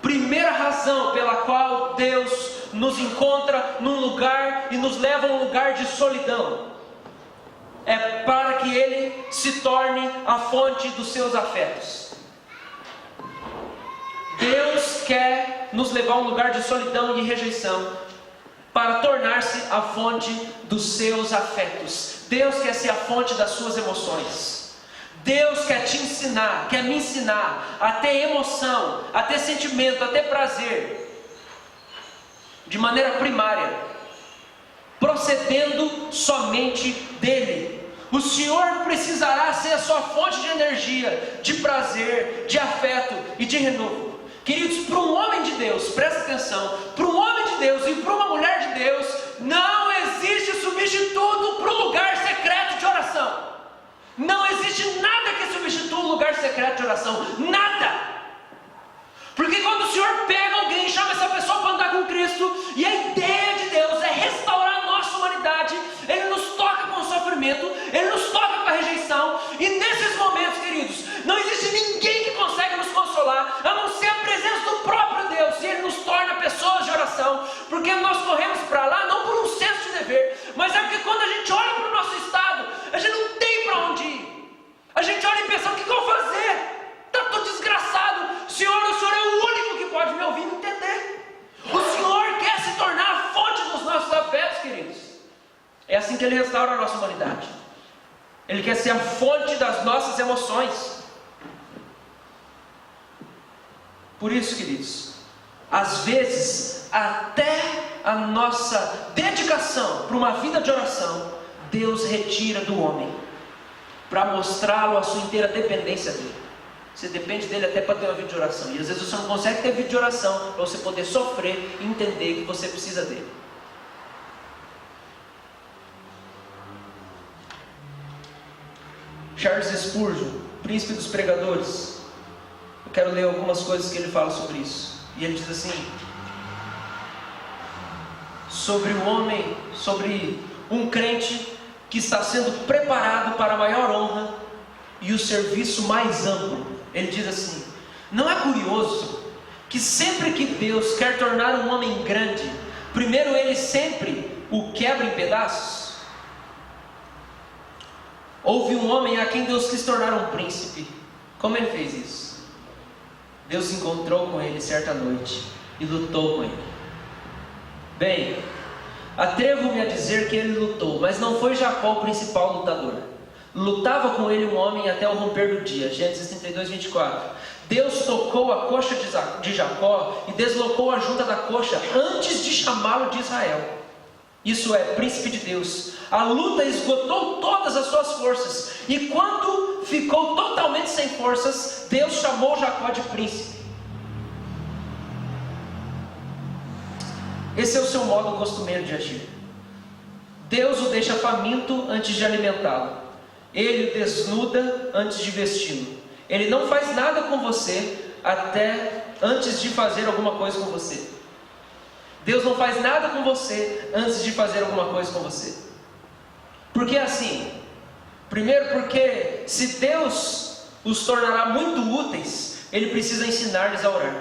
Primeira razão pela qual Deus nos encontra num lugar e nos leva a um lugar de solidão é para que Ele se torne a fonte dos seus afetos. Deus quer nos levar a um lugar de solidão e rejeição para tornar-se a fonte dos seus afetos. Deus quer ser a fonte das suas emoções. Deus quer te ensinar, quer me ensinar a ter emoção, a ter sentimento, a ter prazer, de maneira primária, procedendo somente dEle. O Senhor precisará ser a sua fonte de energia, de prazer, de afeto e de renovo. Queridos, para um homem de Deus, presta atenção, para um homem de Deus e para uma mulher de Deus, não existe substituto para o lugar secreto de oração. Não existe nada que substitua o lugar secreto de oração. Nada! Porque quando o Senhor pega alguém, chama essa pessoa para andar com Cristo, e a ideia de Deus é restaurar a nossa humanidade, Ele nos toca com o sofrimento, Ele nos toca com a rejeição, e nesses momentos, queridos, não existe ninguém que consegue nos consolar, a não ser a presença do próprio Deus, e Ele nos torna pessoas de oração, porque nós corremos para lá, não por um senso de dever, mas é porque quando a gente olha para o nosso estado, a gente não tem para onde ir, a gente olha e pensa, o que eu vou fazer? Estou desgraçado. Senhor, o Senhor é o único que pode me ouvir e entender. O Senhor quer se tornar a fonte dos nossos afetos, queridos. É assim que Ele restaura a nossa humanidade. Ele quer ser a fonte das nossas emoções. Por isso, queridos, às vezes, até a nossa dedicação para uma vida de oração, Deus retira do homem, para mostrá-lo a sua inteira dependência dele. Você depende dele até para ter uma vida de oração. E às vezes você não consegue ter vida de oração para você poder sofrer e entender que você precisa dele. Charles Spurgeon, príncipe dos pregadores. Eu quero ler algumas coisas que ele fala sobre isso. E ele diz assim: sobre o homem, sobre um crente que está sendo preparado para a maior honra e o serviço mais amplo. Ele diz assim: não é curioso que sempre que Deus quer tornar um homem grande, primeiro Ele sempre o quebra em pedaços? Houve um homem a quem Deus quis tornar um príncipe. Como Ele fez isso? Deus se encontrou com ele certa noite e lutou com ele. Bem, atrevo-me a dizer que ele lutou, mas não foi Jacó o principal lutador. Lutava com ele um homem até o romper do dia. Gênesis 32, 24. Deus tocou a coxa de Jacó e deslocou a junta da coxa antes de chamá-lo de Israel. Isso é, príncipe de Deus. A luta esgotou todas as suas forças, e quando ficou totalmente sem forças, Deus chamou Jacó de príncipe. Esse é o seu modo costumeiro de agir. Deus o deixa faminto antes de alimentá-lo. Ele o desnuda antes de vesti-lo. Ele não faz nada com você até antes de fazer alguma coisa com você. Deus não faz nada com você antes de fazer alguma coisa com você. Por que assim? Primeiro porque se Deus os tornará muito úteis, Ele precisa ensinar-lhes a orar.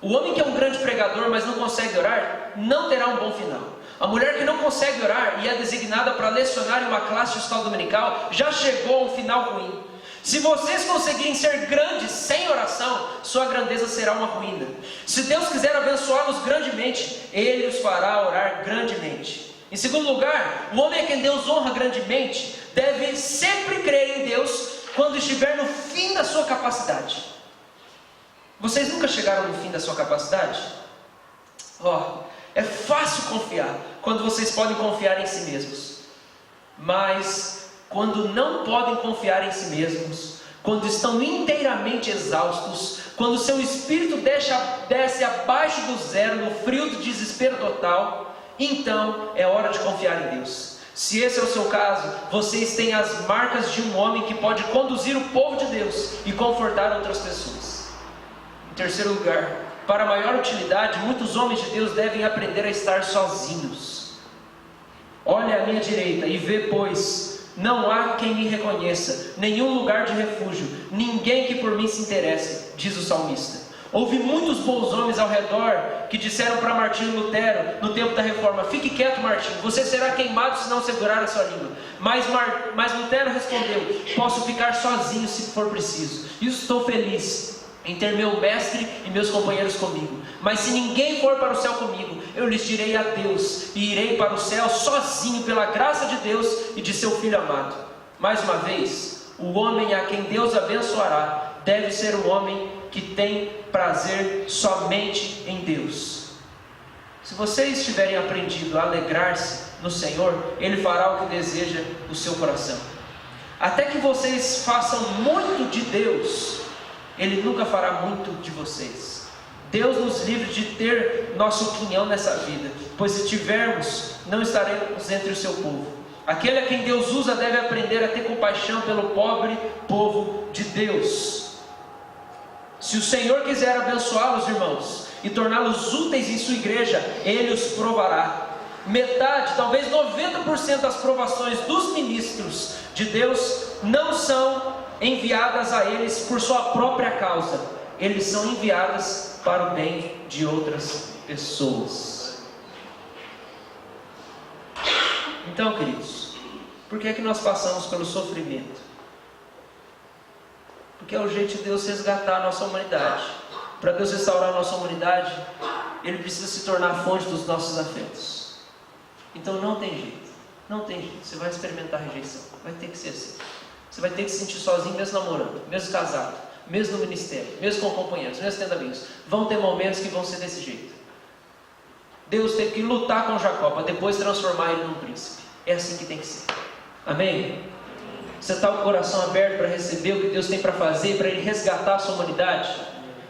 O homem que é um grande pregador, mas não consegue orar, não terá um bom final. A mulher que não consegue orar e é designada para lecionar em uma classe de escola dominical, já chegou a um final ruim. Se vocês conseguirem ser grandes sem oração, sua grandeza será uma ruína. Se Deus quiser abençoá-los grandemente, Ele os fará orar grandemente. Em segundo lugar, o homem a quem Deus honra grandemente, deve sempre crer em Deus quando estiver no fim da sua capacidade. Vocês nunca chegaram no fim da sua capacidade? É fácil confiar quando vocês podem confiar em si mesmos. Mas quando não podem confiar em si mesmos, quando estão inteiramente exaustos, quando seu espírito desce abaixo do zero, no frio do desespero total, então é hora de confiar em Deus. Se esse é o seu caso, vocês têm as marcas de um homem que pode conduzir o povo de Deus e confortar outras pessoas. Em terceiro lugar, para maior utilidade, muitos homens de Deus devem aprender a estar sozinhos. Olha à minha direita e vê, pois, não há quem me reconheça, nenhum lugar de refúgio, ninguém que por mim se interesse, diz o salmista. Houve muitos bons homens ao redor que disseram para Martinho Lutero, no tempo da reforma: fique quieto, Martinho, você será queimado se não segurar a sua língua. Mas Lutero respondeu: posso ficar sozinho se for preciso, e estou feliz em ter meu mestre e meus companheiros comigo. Mas se ninguém for para o céu comigo, eu lhes direi adeus, e irei para o céu sozinho, pela graça de Deus e de seu Filho amado. Mais uma vez, o homem a quem Deus abençoará deve ser um homem que tem prazer somente em Deus. Se vocês tiverem aprendido a alegrar-se no Senhor, Ele fará o que deseja o seu coração. Até que vocês façam muito de Deus, Ele nunca fará muito de vocês. Deus nos livre de ter nosso quinhão nessa vida, pois se tivermos, não estaremos entre o seu povo. Aquele a quem Deus usa deve aprender a ter compaixão pelo pobre povo de Deus. Se o Senhor quiser abençoá-los, irmãos, e torná-los úteis em sua igreja, Ele os provará. Metade, talvez 90% das provações dos ministros de Deus não são enviadas a eles por sua própria causa. Eles são enviadas para o bem de outras pessoas. Então, queridos, por que é que nós passamos pelo sofrimento? Porque é o jeito de Deus resgatar a nossa humanidade. Para Deus restaurar a nossa humanidade, Ele precisa se tornar a fonte dos nossos afetos. Então não tem jeito, não tem jeito. Você vai experimentar rejeição, vai ter que ser assim. Você vai ter que se sentir sozinho, mesmo namorando, mesmo casado, mesmo no ministério, mesmo com companheiros, mesmo tendo amigos. Vão ter momentos que vão ser desse jeito. Deus teve que lutar com Jacó para depois transformar ele num príncipe. É assim que tem que ser. Amém? Você está com o coração aberto para receber o que Deus tem para fazer, para Ele resgatar a sua humanidade,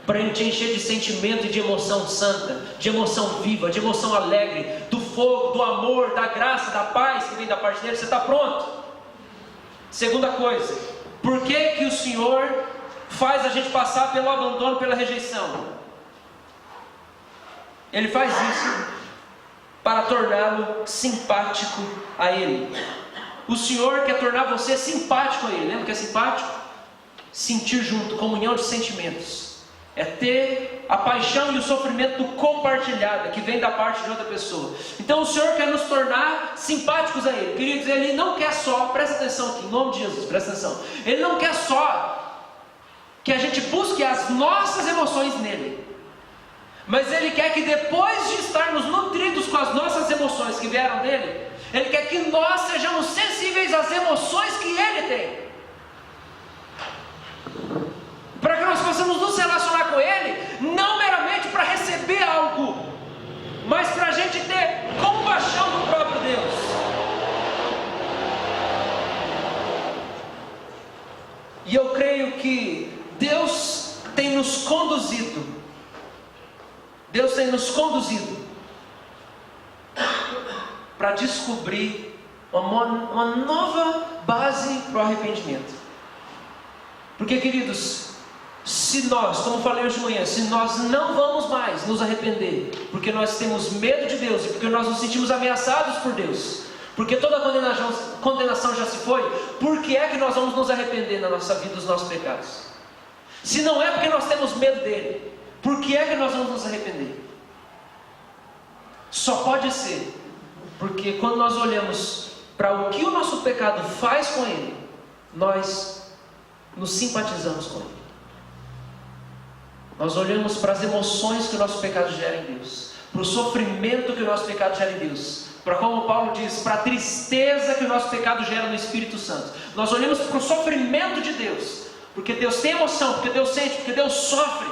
para Ele te encher de sentimento e de emoção santa, de emoção viva, de emoção alegre, do fogo, do amor, da graça, da paz que vem da parte dele. Você está pronto? Segunda coisa, por que o Senhor faz a gente passar pelo abandono, pela rejeição? Ele faz isso para torná-lo simpático a Ele. O Senhor quer tornar você simpático a Ele. Lembra o que é simpático? Sentir junto, comunhão de sentimentos. É ter a paixão e o sofrimento compartilhado, que vem da parte de outra pessoa. Então o Senhor quer nos tornar simpáticos a Ele. Queridos, Ele não quer só, presta atenção aqui, em nome de Jesus, presta atenção. Ele não quer só que a gente busque as nossas emoções nele, mas Ele quer que depois de estarmos nutridos com as nossas emoções que vieram dele, Ele quer que nós sejamos sensíveis às emoções que Ele tem, para que nós possamos nos relacionar com Ele, não meramente para receber algo, mas para a gente ter compaixão do próprio Deus. E eu creio que Deus tem nos conduzido para descobrir uma nova base para o arrependimento. Porque, queridos, se nós, como falei hoje de manhã, se nós não vamos mais nos arrepender, porque nós temos medo de Deus e porque nós nos sentimos ameaçados por Deus, porque toda a condenação já se foi, por que é que nós vamos nos arrepender na nossa vida dos nossos pecados? Se não é porque nós temos medo dele, por que é que nós vamos nos arrepender? Só pode ser porque quando nós olhamos para o que o nosso pecado faz com ele, nós nos simpatizamos com ele. Nós olhamos para as emoções que o nosso pecado gera em Deus, para o sofrimento que o nosso pecado gera em Deus, para, como Paulo diz, para a tristeza que o nosso pecado gera no Espírito Santo. Nós olhamos para o sofrimento de Deus, porque Deus tem emoção, porque Deus sente, porque Deus sofre.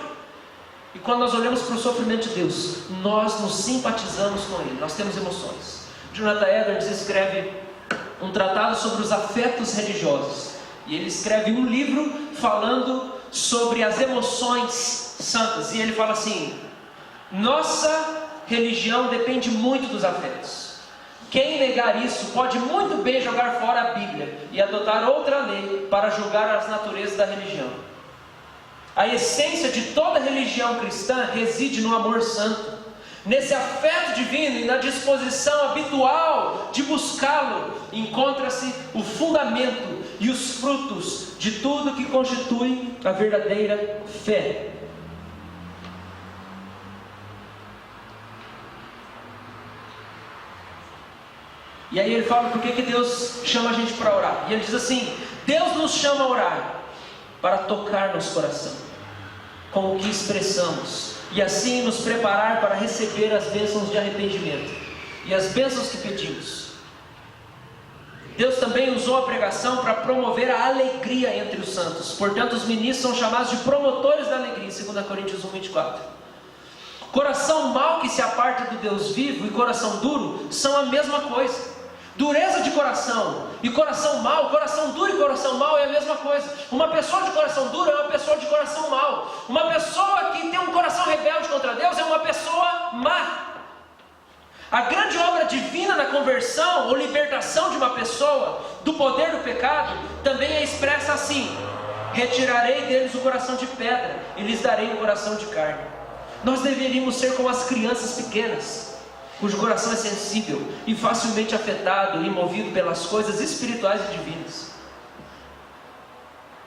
E quando nós olhamos para o sofrimento de Deus, nós nos simpatizamos com Ele, nós temos emoções. Jonathan Edwards escreve um tratado sobre os afetos religiosos, e ele escreve um livro falando sobre as emoções santas, e ele fala assim: nossa religião depende muito dos afetos. Quem negar isso pode muito bem jogar fora a Bíblia e adotar outra lei para julgar as naturezas da religião. A essência de toda religião cristã reside no amor santo, nesse afeto divino, e na disposição habitual de buscá-lo encontra-se o fundamento e os frutos de tudo que constitui a verdadeira fé. E aí ele fala por que Deus chama a gente para orar. E ele diz assim: Deus nos chama a orar para tocar nosso coração. com o que expressamos, e assim nos preparar para receber as bênçãos de arrependimento e as bênçãos que pedimos. Deus também usou a pregação para promover a alegria entre os santos. Portanto, os ministros são chamados de promotores da alegria, 2 Coríntios 1, 24. Coração mau que se aparta do Deus vivo e coração duro são a mesma coisa. Dureza de coração e coração mau, coração duro e coração mau é a mesma coisa. Uma pessoa de coração duro é uma pessoa de coração mau. Uma pessoa que tem um coração rebelde contra Deus é uma pessoa má. A grande obra divina na conversão ou libertação de uma pessoa do poder do pecado também é expressa assim: retirarei deles o coração de pedra e lhes darei um coração de carne. Nós deveríamos ser como as crianças pequenas, cujo coração é sensível e facilmente afetado e movido pelas coisas espirituais e divinas.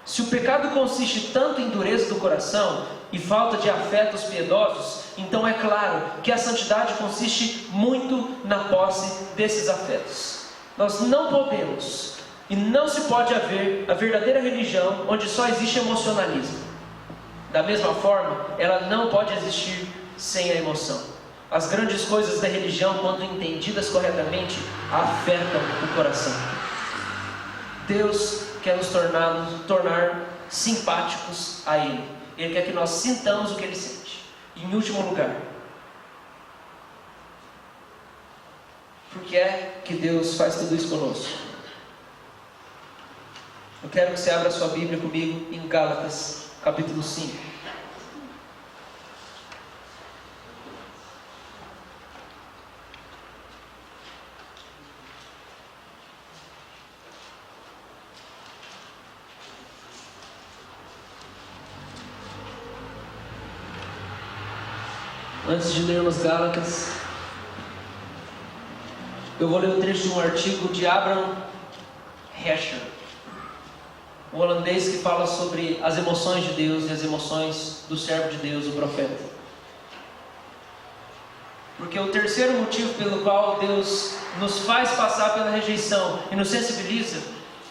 Se o pecado consiste tanto em dureza do coração e falta de afetos piedosos, então é claro que a santidade consiste muito na posse desses afetos. Nós não podemos e não se pode haver a verdadeira religião onde só existe emocionalismo. Da mesma forma, ela não pode existir sem a emoção. As grandes coisas da religião, quando entendidas corretamente, afetam o coração. Deus quer nos tornar simpáticos a Ele. Ele quer que nós sintamos o que Ele sente. E em último lugar, por que é que Deus faz tudo isso conosco? Eu quero que você abra a sua Bíblia comigo em Gálatas, capítulo 5. Antes de lermos Gálatas, eu vou ler o trecho de um artigo de Abraham Heschel, um holandês que fala sobre as emoções de Deus e as emoções do servo de Deus, o profeta. Porque o terceiro motivo pelo qual Deus nos faz passar pela rejeição e nos sensibiliza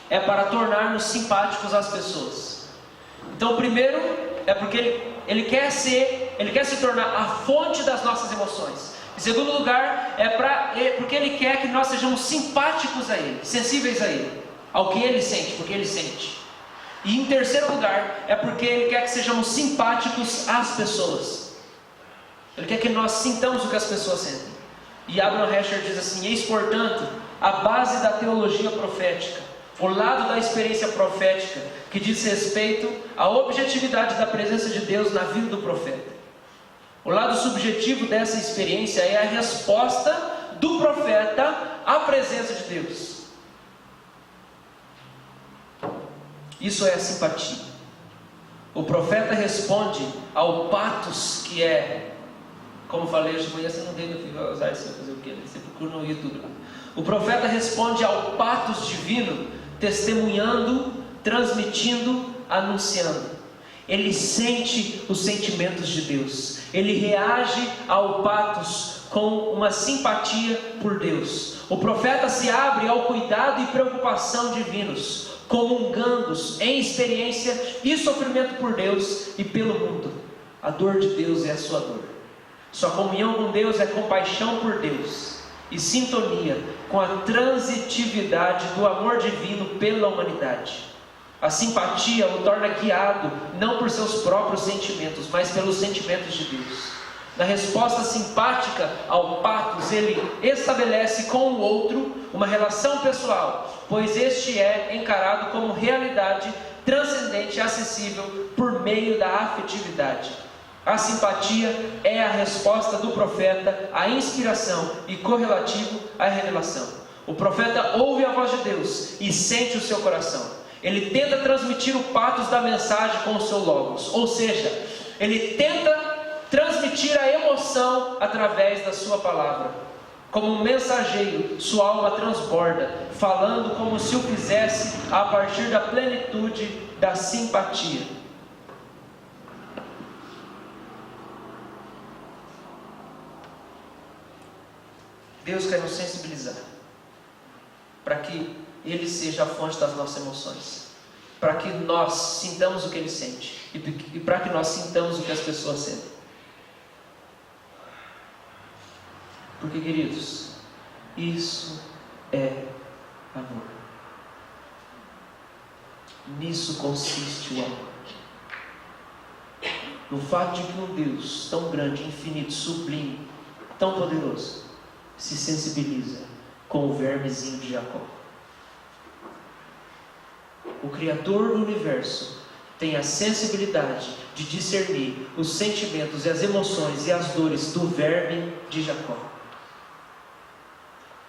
é para tornar-nos simpáticos às pessoas. Então, o primeiro é porque Ele quer se tornar a fonte das nossas emoções. Em segundo lugar, porque Ele quer que nós sejamos simpáticos a Ele, sensíveis a Ele, ao que Ele sente, porque Ele sente. E em terceiro lugar, é porque Ele quer que sejamos simpáticos às pessoas. Ele quer que nós sintamos o que as pessoas sentem. E Abraham Heschel diz assim: eis, portanto, a base da teologia profética, o lado da experiência profética, que diz respeito à objetividade da presença de Deus na vida do profeta. O lado subjetivo dessa experiência é a resposta do profeta à presença de Deus. Isso é a simpatia. O profeta responde ao patos, que é, como falei hoje de manhã, você não deve usar isso, fazer o quê? Você procura no YouTube. O profeta responde ao patos divino, testemunhando, transmitindo, anunciando. Ele sente os sentimentos de Deus. Ele reage ao patos com uma simpatia por Deus. O profeta se abre ao cuidado e preocupação divinos, comungando-os em experiência e sofrimento por Deus e pelo mundo. A dor de Deus é a sua dor. Sua comunhão com Deus é compaixão por Deus e sintonia com a transitividade do amor divino pela humanidade. A simpatia o torna guiado não por seus próprios sentimentos, mas pelos sentimentos de Deus. Na resposta simpática ao patos, ele estabelece com o outro uma relação pessoal, pois este é encarado como realidade transcendente e acessível por meio da afetividade. A simpatia é a resposta do profeta à inspiração e correlativo à revelação. O profeta ouve a voz de Deus e sente o seu coração. Ele tenta transmitir o patos da mensagem com o seu logos, ou seja, ele tenta transmitir a emoção através da sua palavra. Como um mensageiro, sua alma transborda, falando como se o fizesse a partir da plenitude da simpatia. Deus quer nos sensibilizar para que Ele seja a fonte das nossas emoções. para que nós sintamos o que Ele sente e para que nós sintamos o que as pessoas sentem. Porque, queridos, isso é amor. Nisso consiste o amor. No fato de que um Deus tão grande, infinito, sublime, tão poderoso, se sensibiliza com o vermezinho de Jacó. O Criador do universo tem a sensibilidade de discernir os sentimentos e as emoções e as dores do verme de Jacó.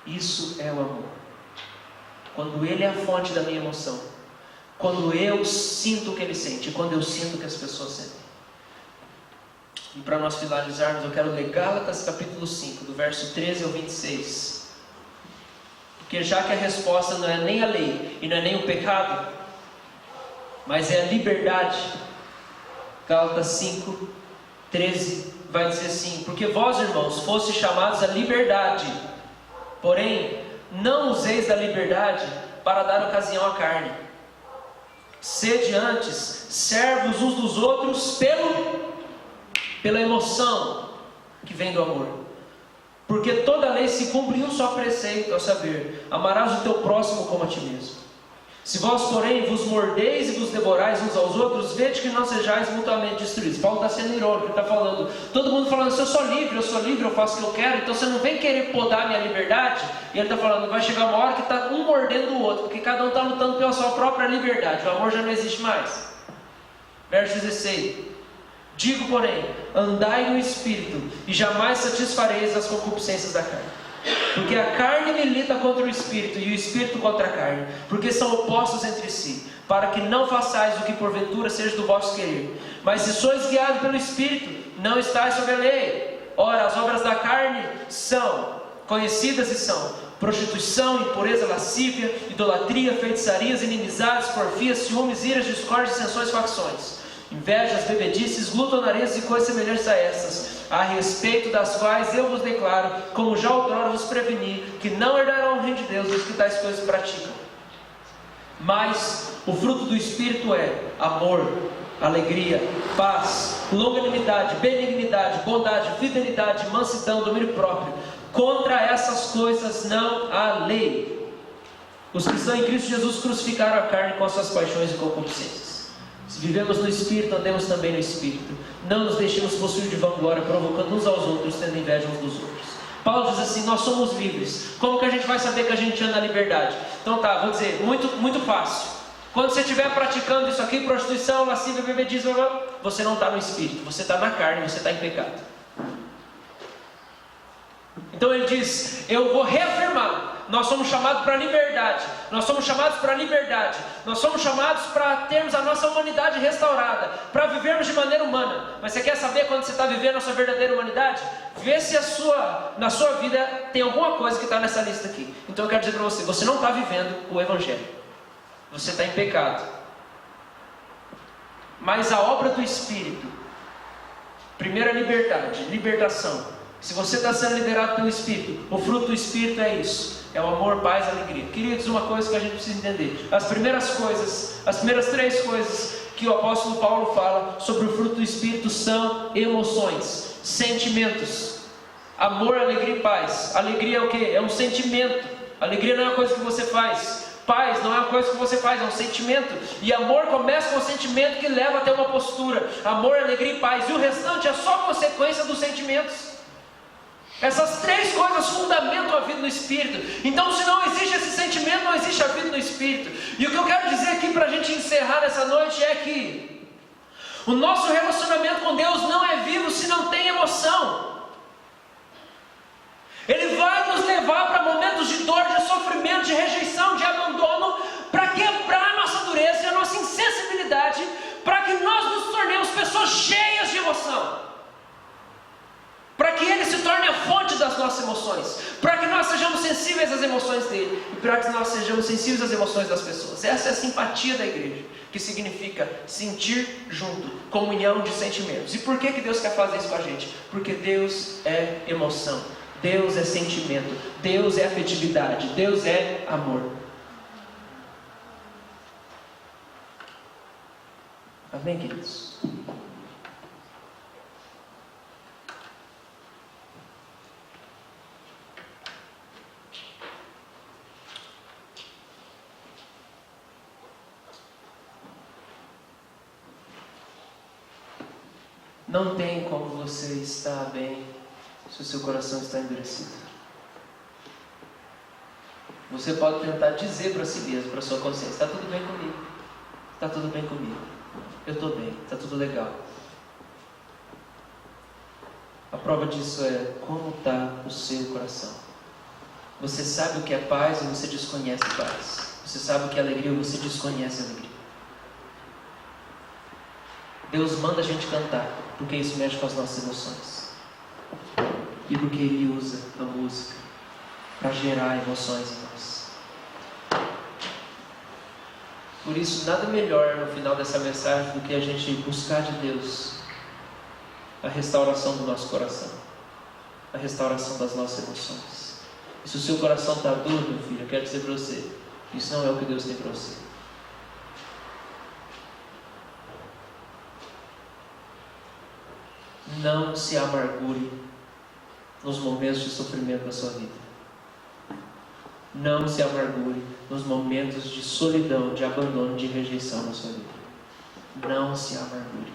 Isso é o amor. Quando Ele é a fonte da minha emoção, quando eu sinto o que Ele sente, quando eu sinto o que as pessoas sentem. E para nós finalizarmos, eu quero ler Gálatas capítulo 5, do verso 13 ao 26. Porque já que a resposta não é nem a lei e não é nem o pecado, mas é a liberdade. Gálatas 5, 13 vai dizer assim: porque vós, irmãos, fostes chamados à liberdade, porém não useis da liberdade para dar ocasião à carne. Sede antes servos uns dos outros pela emoção que vem do amor. Porque toda a lei se cumpre em um só preceito, a saber, amarás o teu próximo como a ti mesmo. Se vós, porém, vos mordeis e vos devorais uns aos outros, vede que não sejais mutuamente destruídos. Paulo está sendo irônico, ele está falando, todo mundo falando assim, eu sou livre, eu faço o que eu quero, então você não vem querer podar a minha liberdade. E ele está falando, vai chegar uma hora que está um mordendo o outro, porque cada um está lutando pela sua própria liberdade, o amor já não existe mais. Verso 16: digo, porém, andai no Espírito, e jamais satisfareis as concupiscências da carne. Porque a carne milita contra o Espírito, e o Espírito contra a carne, porque são opostos entre si, para que não façais o que porventura seja do vosso querer. Mas se sois guiados pelo Espírito, não estáis sob a lei. Ora, as obras da carne são conhecidas e são prostituição, impureza, lascívia, idolatria, feitiçarias, inimizades, porfias, ciúmes, iras, discórdias, dissensões, facções, invejas, bebedices, glutonarias e coisas semelhantes a essas, a respeito das quais eu vos declaro, como já outrora vos preveni, que não herdarão o reino de Deus os que tais coisas praticam. Mas o fruto do Espírito é amor, alegria, paz, longanimidade, benignidade, bondade, fidelidade, mansidão, domínio próprio. Contra essas coisas não há lei. Os que estão em Cristo Jesus crucificaram a carne com as suas paixões e concupiscências. Se vivemos no Espírito, andemos também no Espírito. Não nos deixemos possuir de vanglória, provocando uns aos outros, tendo inveja uns dos outros. Paulo diz assim, nós somos livres. Como que a gente vai saber que a gente anda na liberdade? Então tá, vou dizer, muito fácil. Quando você estiver praticando isso aqui, prostituição, lascívia, bebedismo, você não está no Espírito, você está na carne, você está em pecado. Então ele diz, eu vou reafirmar, nós somos chamados para a liberdade, nós somos chamados para a liberdade, nós somos chamados para termos a nossa humanidade restaurada, para vivermos de maneira humana. Mas você quer saber quando você está vivendo a sua verdadeira humanidade? Vê se na sua vida tem alguma coisa que está nessa lista aqui. Então eu quero dizer para você, você não está vivendo o Evangelho, você está em pecado. Mas a obra do Espírito, primeiro a liberdade, libertação. Se você está sendo liderado pelo Espírito, o fruto do Espírito é isso, é o amor, paz, alegria. Queridos, uma coisa que a gente precisa entender, as primeiras 3 coisas que o apóstolo Paulo fala sobre o fruto do Espírito são emoções, sentimentos, amor, alegria e paz. Alegria é o que? É um sentimento. Alegria não é uma coisa que você faz, paz não é uma coisa que você faz, é um sentimento. E amor começa com o sentimento que leva até uma postura, amor, alegria e paz, e o restante é só consequência dos sentimentos. Essas 3 coisas fundamentam a vida no Espírito. Então, se não existe esse sentimento, não existe a vida no Espírito. E o que eu quero dizer aqui para a gente encerrar nessa noite é que o nosso relacionamento com Deus não é vivo se não tem emoção. Ele vai nos levar para momentos de dor, de sofrimento, de rejeição, de abandono, para quebrar a nossa dureza e a nossa insensibilidade, para que nós nos tornemos pessoas cheias de emoção. Para que Ele se torne a fonte das nossas emoções, para que nós sejamos sensíveis às emoções dEle, e para que nós sejamos sensíveis às emoções das pessoas. Essa é a simpatia da igreja, que significa sentir junto, comunhão de sentimentos. E por que Deus quer fazer isso com a gente? Porque Deus é emoção, Deus é sentimento, Deus é afetividade, Deus é amor. Amém, queridos? Não tem como você estar bem se o seu coração está endurecido. Você pode tentar dizer para si mesmo, para a sua consciência: está tudo bem comigo, está tudo bem comigo, eu estou bem, está tudo legal. A prova disso é como está o seu coração. Você sabe o que é paz e você desconhece paz. Você sabe o que é alegria e você desconhece alegria. Deus manda a gente cantar, porque isso mexe com as nossas emoções. E porque Ele usa a música para gerar emoções em nós. Por isso, nada melhor no final dessa mensagem do que a gente buscar de Deus a restauração do nosso coração, a restauração das nossas emoções. E se o seu coração está duro, meu filho, eu quero dizer para você, isso não é o que Deus tem para você. Não se amargure nos momentos de sofrimento da sua vida. Não se amargure nos momentos de solidão, de abandono, de rejeição na sua vida. Não se amargure.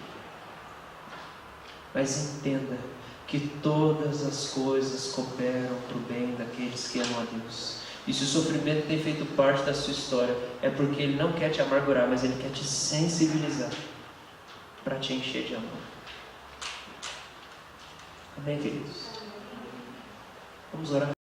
Mas entenda que todas as coisas cooperam para o bem daqueles que amam a Deus. E se o sofrimento tem feito parte da sua história, é porque Ele não quer te amargurar, mas Ele quer te sensibilizar para te encher de amor. Amém, queridos? Vamos orar.